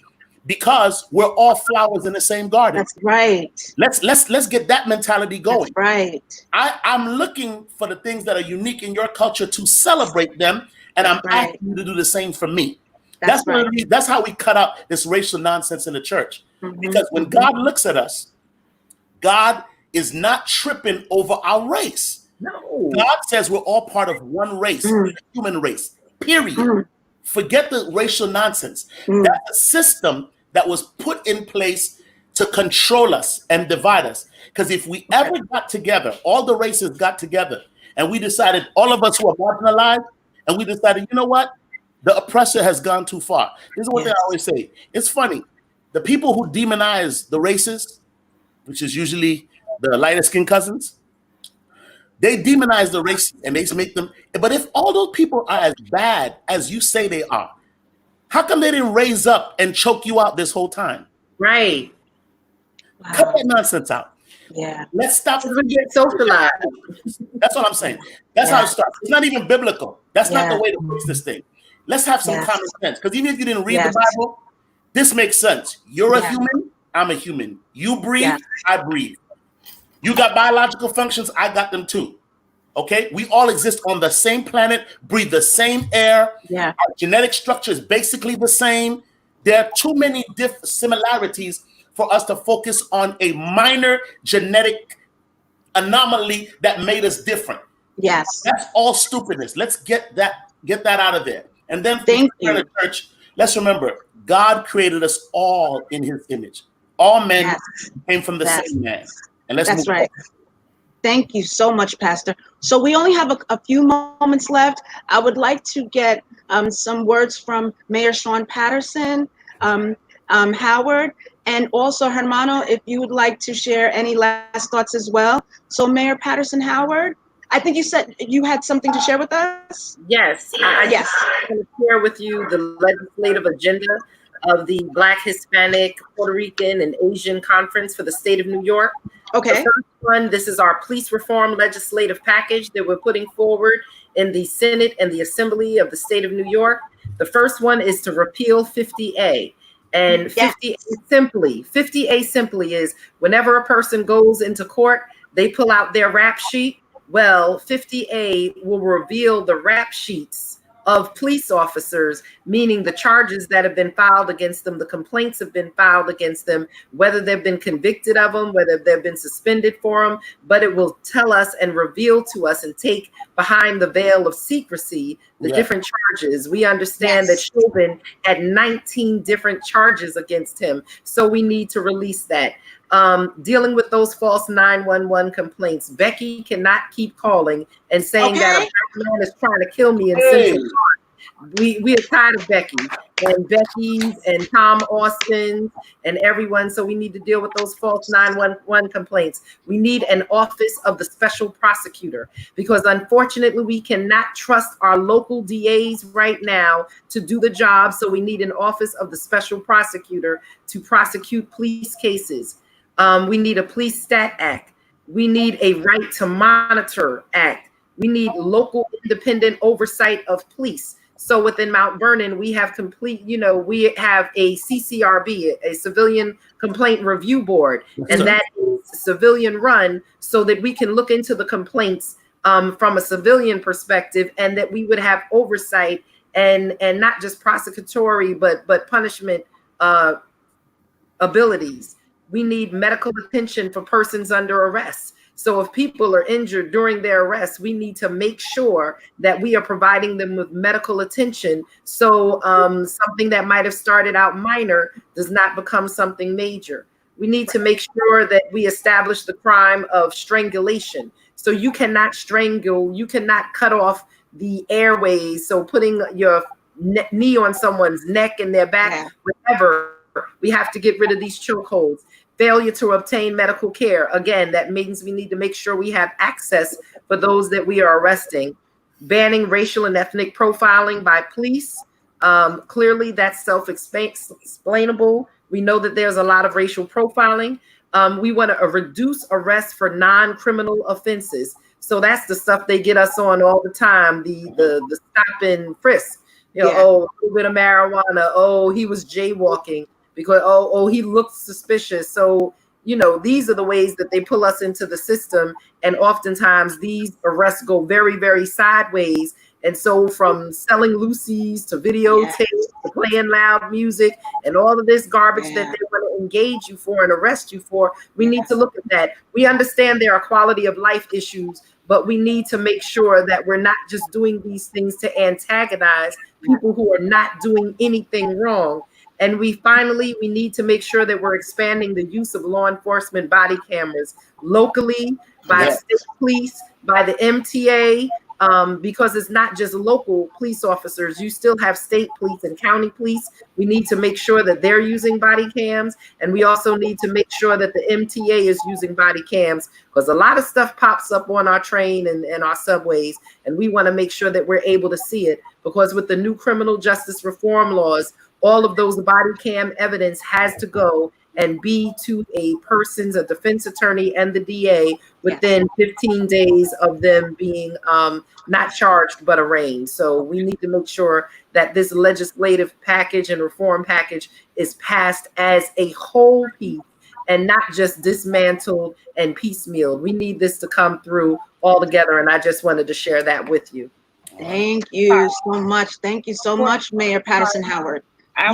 because we're all flowers in the same garden. That's right. Let's get that mentality going. That's right. I'm looking for the things that are unique in your culture to celebrate them, and I'm asking you to do the same for me. That's how we cut out this racial nonsense in the church. Because when God looks at us, God is not tripping over our race. No. God says we're all part of one race, the human race, period. Forget the racial nonsense. That's a system that was put in place to control us and divide us. Because if we ever got together, all the races got together, and we decided, all of us who are marginalized, and we decided, you know what? The oppressor has gone too far. This is what they always say. It's funny. The people who demonize the races, which is usually the lighter skinned cousins, they demonize the race and they make them. But if all those people are as bad as you say they are, how come they didn't raise up and choke you out this whole time? Right. Wow. Cut that nonsense out. Yeah. Let's stop. Get socialized. That's what I'm saying. That's how it starts. It's not even biblical. That's not the way to fix this thing. Let's have some common sense. Because even if you didn't read the Bible, this makes sense. You're a human. I'm a human. You breathe. I breathe. You got biological functions. I got them too. Okay? We all exist on the same planet, breathe the same air. Yeah. Our genetic structure is basically the same. There are too many similarities for us to focus on a minor genetic anomaly that made us different. Yes. That's all stupidness. Let's get that out of there. And then Thank you. the church, let's remember, God created us all in his image. All men came from the same man. And let's move on. Thank you so much, Pastor. So we only have a few moments left. I would like to get some words from Mayor Sean Patterson, Howard, and also Hermano, if you would like to share any last thoughts as well. So Mayor Patterson, Howard, I think you said you had something to share with us? Yes. I want to share with you the legislative agenda of the Black, Hispanic, Puerto Rican, and Asian Conference for the state of New York. Okay. The first one, this is our police reform legislative package that we're putting forward in the Senate and the Assembly of the state of New York. The first one is to repeal 50A. And 50A simply is whenever a person goes into court, they pull out their rap sheet. Well, 50A will reveal the rap sheets of police officers, meaning the charges that have been filed against them, the complaints have been filed against them, whether they've been convicted of them, whether they've been suspended for them, but it will tell us and reveal to us and take behind the veil of secrecy the different charges. We understand that Chauvin had 19 different charges against him, so we need to release that. Dealing with those false 911 complaints. Becky cannot keep calling and saying that a black man is trying to kill me in Central Park. We are tired of Becky and Becky's and Tom Austin's and everyone. So we need to deal with those false 911 complaints. We need an office of the special prosecutor, because unfortunately we cannot trust our local DAs right now to do the job. So we need an office of the special prosecutor to prosecute police cases. We need a Police Stat Act. We need a Right to Monitor Act. We need local independent oversight of police. So within Mount Vernon, we have we have a CCRB, a Civilian Complaint Review Board, and that is civilian run, so that we can look into the complaints from a civilian perspective, and that we would have oversight and not just prosecutory, but punishment abilities. We need medical attention for persons under arrest. So if people are injured during their arrest, we need to make sure that we are providing them with medical attention. So something that might have started out minor does not become something major. We need to make sure that we establish the crime of strangulation. So you cannot strangle, you cannot cut off the airways. So putting your knee on someone's neck and their back, whatever, we have to get rid of these chokeholds. Failure to obtain medical care. Again, that means we need to make sure we have access for those that we are arresting. Banning racial and ethnic profiling by police. Clearly, that's self-explainable. We know that there's a lot of racial profiling. We want to reduce arrests for non-criminal offenses. So that's the stuff they get us on all the time, the stop and frisk. Oh, a little bit of marijuana. Oh, he was jaywalking. Because he looked suspicious. So these are the ways that they pull us into the system, and oftentimes these arrests go very, very sideways. And so from selling loosies to videotapes to playing loud music and all of this garbage that they want to engage you for and arrest you for, we need to look at that. We understand there are quality of life issues, but we need to make sure that we're not just doing these things to antagonize people who are not doing anything wrong. And we need to make sure that we're expanding the use of law enforcement body cameras locally, by state police, by the MTA, because it's not just local police officers. You still have state police and county police. We need to make sure that they're using body cams. And we also need to make sure that the MTA is using body cams, because a lot of stuff pops up on our train and our subways. And we want to make sure that we're able to see it, because with the new criminal justice reform laws, all of those body cam evidence has to go and be to a defense attorney and the DA within 15 days of them being not charged but arraigned. So we need to make sure that this legislative package and reform package is passed as a whole piece and not just dismantled and piecemeal. We need this to come through all together, and I just wanted to share that with you. Thank you so much. Thank you so much, Mayor Patterson Howard. I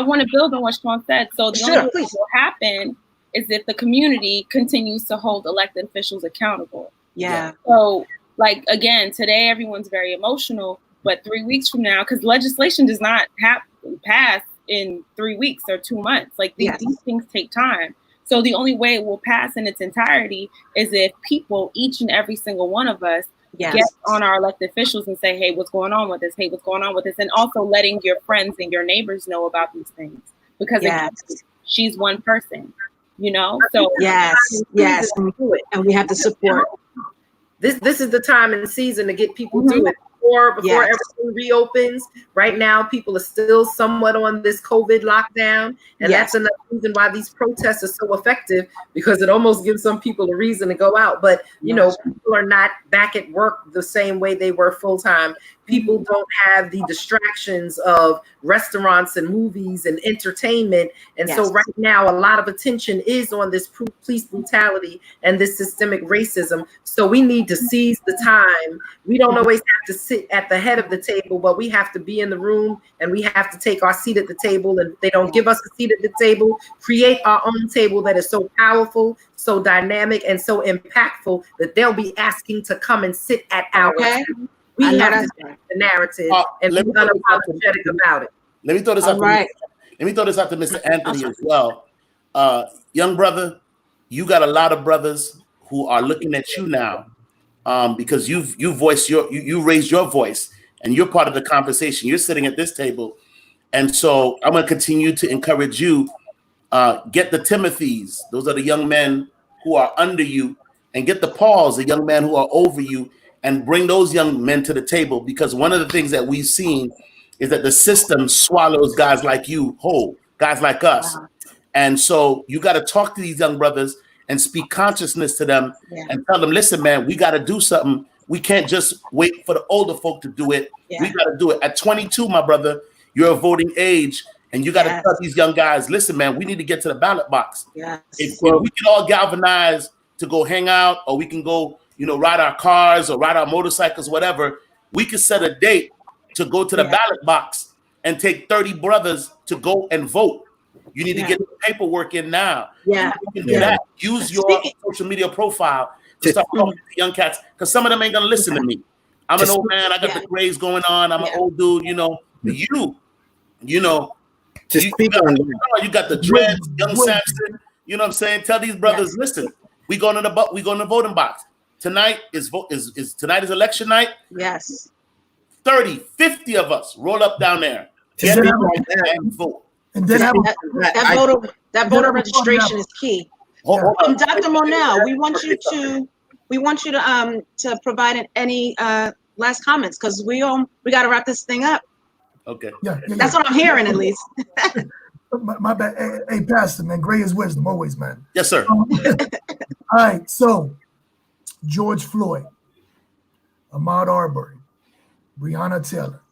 want to build on what Sean said. So the only thing that will happen is if the community continues to hold elected officials accountable. Yeah. So, like, again, today everyone's very emotional, but 3 weeks from now, because legislation does not pass in 3 weeks or 2 months. Like, these things take time. So the only way it will pass in its entirety is if people, each and every single one of us, get on our elected officials and say, hey, what's going on with this? Hey, what's going on with this? And also letting your friends and your neighbors know about these things, because again, she's one person, So yes, and we have the support. This is the time and season to get people through it before Yes. everything reopens. Right now, people are still somewhat on this COVID lockdown, and Yes. that's another reason why these protests are so effective, because it almost gives some people a reason to go out. But you know, people are not back at work the same way they were full time. People don't have the distractions of restaurants and movies and entertainment. And so Yes. right now, a lot of attention is on this police brutality and this systemic racism. So we need to seize the time. We don't always have to sit at the head of the table, but we have to be in the room and we have to take our seat at the table. And if they don't give us a seat at the table, create our own table that is so powerful, so dynamic, and so impactful that they'll be asking to come and sit at our table. We have to change the narrative and be unapologetic about it. Let me throw this out. Let me throw this out to Mr. Anthony as well. Young brother, you got a lot of brothers who are looking at you now because you raised your voice and you're part of the conversation. You're sitting at this table, and so I'm going to continue to encourage you. Get the Timothys; those are the young men who are under you, and get the Pauls, the young men who are over you. And bring those young men to the table, because one of the things that we've seen is that the system swallows guys like you whole, guys like us. And so you got to talk to these young brothers and speak consciousness to them and tell them, listen, man, we got to do something. We can't just wait for the older folk to do it. We got to do it. At 22, my brother, you're a voting age, and you got to tell these young guys, listen, man, we need to get to the ballot box. If we can all galvanize to go hang out, or we can go, ride our cars or ride our motorcycles, whatever, we could set a date to go to the ballot box and take 30 brothers to go and vote. You need to get the paperwork in now. You can do that. Use your social media profile to start talking to young cats, because some of them ain't going to listen to me. I'm an old man. I got the grades going on. I'm an old dude, But you got the dreads, young Samson. You know what I'm saying? Tell these brothers, listen, we going to the voting box. Tonight is election night. Yes. 30, 50 of us roll up down there. Get in and vote. And then that voter registration is key. Dr. Monell, we want you to provide any last comments, because we got to wrap this thing up. Okay. That's what I'm hearing, at least. My bad. Hey, Pastor, man, great is wisdom always, man. Yes, sir. All right, so George Floyd, Ahmaud Arbery, Breonna Taylor,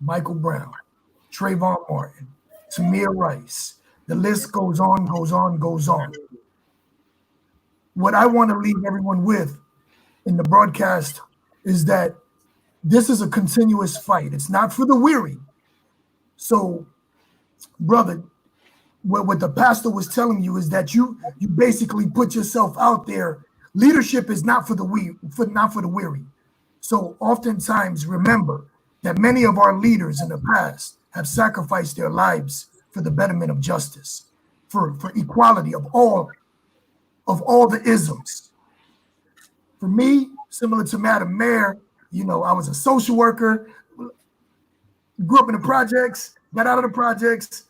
Michael Brown, Trayvon Martin, Tamir Rice. The list goes on, goes on, goes on. What I want to leave everyone with in the broadcast is that this is a continuous fight. It's not for the weary. So, brother, what the pastor was telling you is that you basically put yourself out there. Leadership is not for the weary. So oftentimes remember that many of our leaders in the past have sacrificed their lives for the betterment of justice, for equality of all the isms. For me, similar to Madam Mayor, I was a social worker, grew up in the projects, got out of the projects,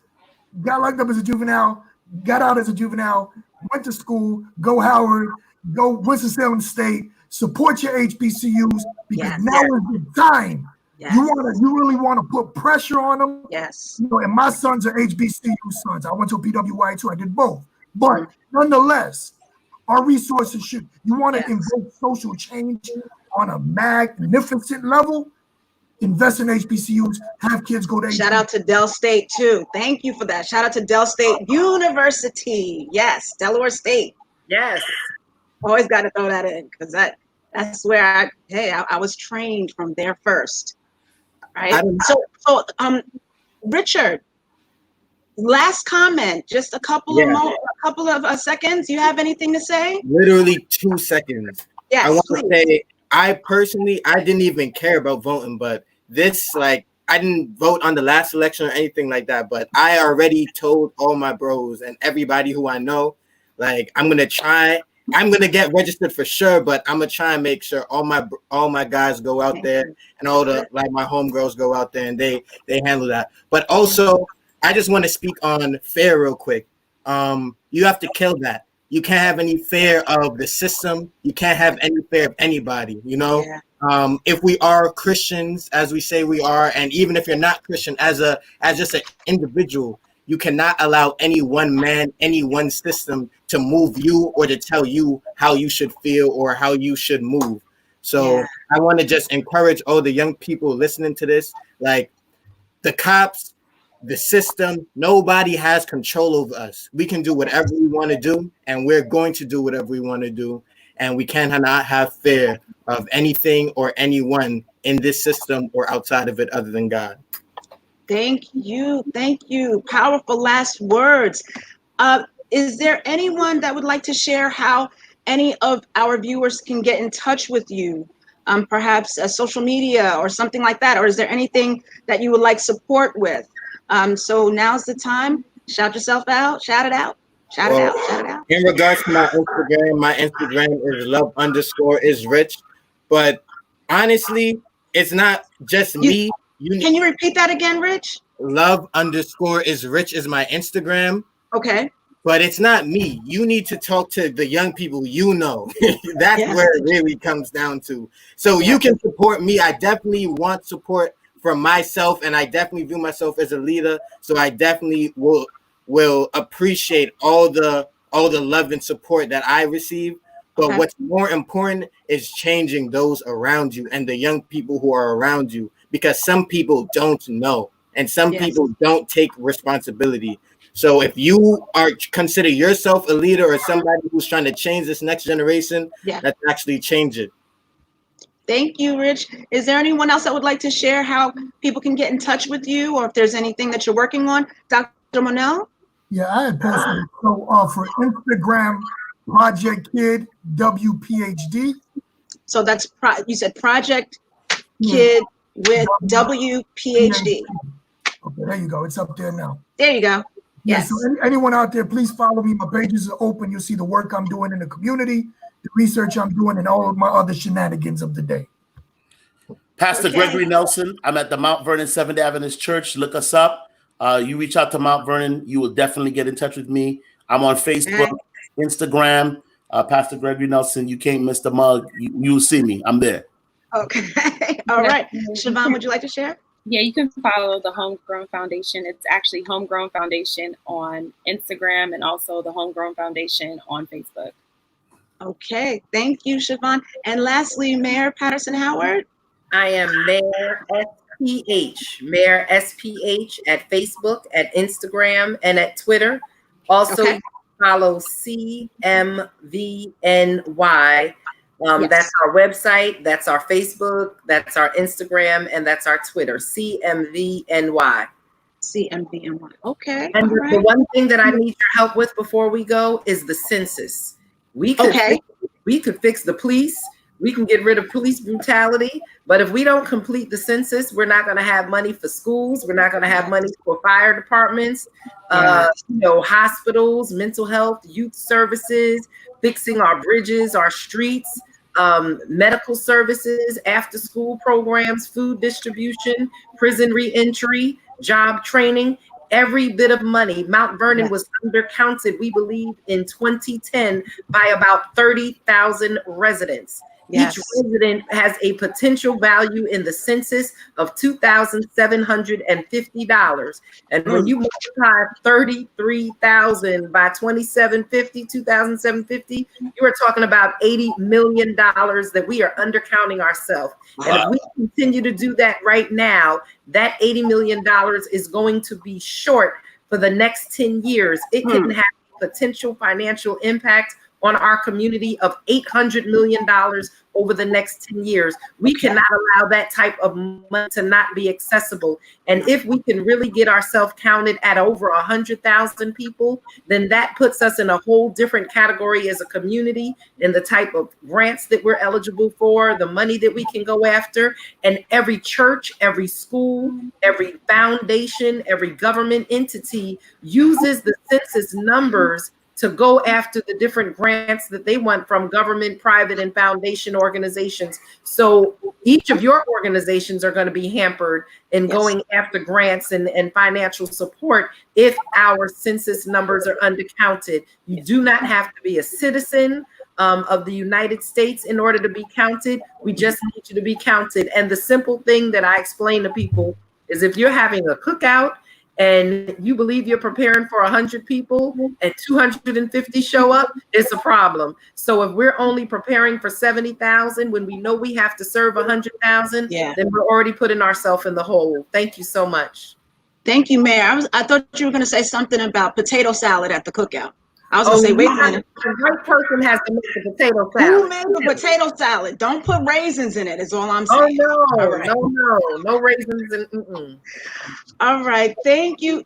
got locked up as a juvenile, got out as a juvenile, went to school, go Howard, go Winston-Salem State, support your HBCUs, because now is the time. You really want to put pressure on them. And my sons are HBCU sons. I went to a PWI too. I did both. But nonetheless, our resources you want to invoke social change on a magnificent level. Invest in HBCUs, have kids go to Shout out to Del State too. Thank you for that. Shout out to Del State University. Yes, Delaware State. Yes. Always got to throw that in, because that's where I was trained from there first. Right. So Richard, last comment, just a couple of seconds. You have anything to say? Literally 2 seconds. Yes, I want to say, I didn't even care about voting, but I didn't vote on the last election or anything like that, but I already told all my bros and everybody who I know, I'm going to get registered for sure, but I'm going to try and make sure all my guys go out there, and all my homegirls go out there and they handle that. But also, I just want to speak on fear real quick. You have to kill that. You can't have any fear of the system. You can't have any fear of anybody, you know? Yeah. If we are Christians, as we say we are, and even if you're not Christian, as just an individual, you cannot allow any one man, any one system to move you or to tell you how you should feel or how you should move. So I want to just encourage all the young people listening to this, like the cops, the system, nobody has control over us. We can do whatever we want to do, and we're going to do whatever we want to do. And we cannot have fear of anything or anyone in this system or outside of it other than God. Thank you. Thank you. Powerful last words. Is there anyone that would like to share how any of our viewers can get in touch with you? Perhaps social media or something like that? Or is there anything that you would like support with? So now's the time. Shout yourself out. Shout it out. Shout it out. Shout it out. In regards to my Instagram is love_is_rich. But honestly, it's not just me. Can you repeat that again, Rich? Love_is_rich is my Instagram. Okay. But it's not me. You need to talk to the young people you know. That's where it really comes down to. So you can support me. I definitely want support from myself, and I definitely view myself as a leader. So I definitely will appreciate all the love and support that I receive. But what's more important is changing those around you and the young people who are around you, because some people don't know and some people don't take responsibility. So if you consider yourself a leader or somebody who's trying to change this next generation, let's actually change it. Thank you, Rich. Is there anyone else that would like to share how people can get in touch with you, or if there's anything that you're working on? Dr. Monell? Yeah, I had posted. So for Instagram, Project Kid WPHD. So that's you said Project Kid with WPHD. Okay, there you go. It's up there now. There you go. Yes. So anyone out there, please follow me. My pages are open. You'll see the work I'm doing in the community, the research I'm doing, and all of my other shenanigans of the day. Pastor Gregory Nelson. I'm at the Mount Vernon Seventh Adventist Church. Look us up. You reach out to Mount Vernon, you will definitely get in touch with me. I'm on Facebook, Instagram. Pastor Gregory Nelson. You can't miss the mug. You'll see me. I'm there. Okay. All right. Siobhan, would you like to share? Yeah, you can follow the Homegrown Foundation. It's actually Homegrown Foundation on Instagram and also the Homegrown Foundation on Facebook. Okay, thank you, Siobhan. And lastly, Mayor Patterson Howard. I am Mayor SPH, Mayor SPH at Facebook, at Instagram, and at Twitter. Also, follow cmvny. That's our website, that's our Facebook, that's our Instagram, and that's our Twitter, cmvny. cmvny. Okay. And the one thing that I need your help with before we go is the census. We could fix the police. We can get rid of police brutality, but if we don't complete the census, we're not going to have money for schools. We're not going to have money for fire departments, hospitals, mental health, youth services, fixing our bridges, our streets, medical services, after school programs, food distribution, prison reentry, job training. Every bit of money. Mount Vernon was undercounted, we believe, in 2010 by about 30,000 residents. Each resident has a potential value in the census of $2,750. And when you multiply 33,000 by 2,750, you are talking about $80 million that we are undercounting ourselves. And if we continue to do that right now, that $80 million is going to be short for the next 10 years. It can have potential financial impact on our community of $800 million over the next 10 years. We cannot allow that type of money to not be accessible. And if we can really get ourselves counted at over 100,000 people, then that puts us in a whole different category as a community and the type of grants that we're eligible for, the money that we can go after. And every church, every school, every foundation, every government entity uses the census numbers to go after the different grants that they want from government, private, and foundation organizations. So each of your organizations are going to be hampered in going after grants and financial support if our census numbers are undercounted. You do not have to be a citizen of the United States in order to be counted. We just need you to be counted. And the simple thing that I explain to people is if you're having a cookout and you believe you're preparing for 100 people and 250 show up, it's a problem. So if we're only preparing for 70,000 when we know we have to serve 100,000, then we're already putting ourselves in the hole. Thank you so much. Thank you, Mayor. I thought you were going to say something about potato salad at the cookout. I was going to say, wait a minute. The right person has to make the potato salad. Who made the potato salad? Don't put raisins in it, is all I'm saying. Oh, no, right. no raisins. And, All right. Thank you.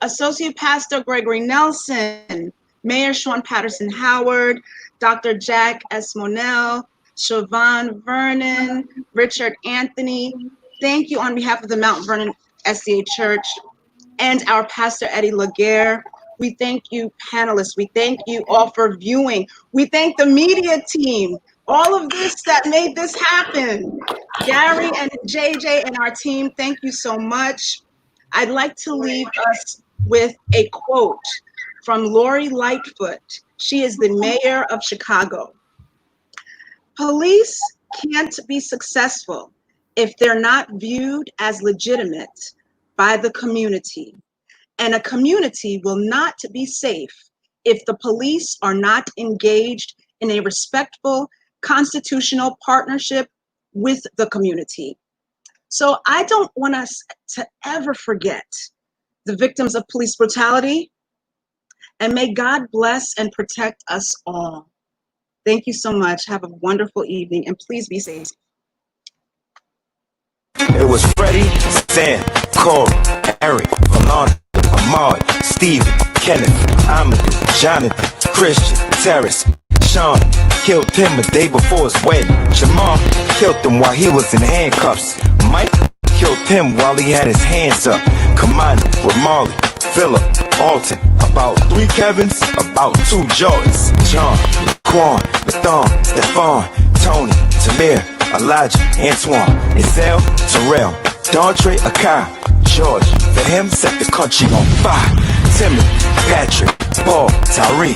Associate Pastor Gregory Nelson, Mayor Sean Patterson Howard, Dr. Jack S. Monell, Siobhan Vernon, Richard Anthony. Thank you on behalf of the Mount Vernon SDA Church and our Pastor Eddie Laguerre. We thank you, panelists. We thank you all for viewing. We thank the media team, all of this that made this happen. Gary and JJ and our team, thank you so much. I'd like to leave us with a quote from Lori Lightfoot. She is the mayor of Chicago. Police can't be successful if they're not viewed as legitimate by the community. And a community will not be safe if the police are not engaged in a respectful constitutional partnership with the community. So I don't want us to ever forget the victims of police brutality, and may God bless and protect us all. Thank you so much. Have a wonderful evening, and please be safe. It was Freddie, Sam, Cole, Eric, Vernon, Ahmad, Steve, Kenneth, Amadou, Jonathan, Christian, Terrace, Sean. Killed him a day before his wedding. Jamal killed him while he was in handcuffs. Mike killed him while he had his hands up. Commander with Marley, Phillip, Alton. About 3 Kevins, about 2 Jordans. John, Quan, Nathan, Stefan, Tony, Tamir, Elijah, Antoine, Isel, Terrell, Dondre, Akai, George. For him, set the country on fire. Timothy, Patrick, Paul, Tyree,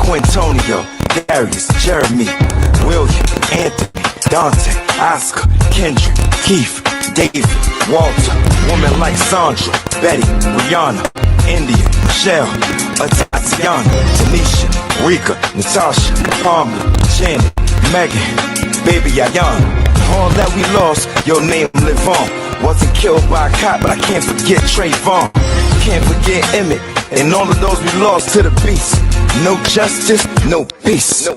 Quintonio, Darius, Jeremy, William, Anthony, Dante, Oscar, Kendrick, Keith, David, Walter, women like Sandra, Betty, Rihanna, India, Michelle, Tatiana, Tanisha, Rika, Natasha, Palmer, Janet, Megan, baby Ayana. All that we lost, your name live on. Wasn't killed by a cop, but I can't forget Trayvon. Can't forget Emmett, and all of those we lost to the beast. No justice, no peace.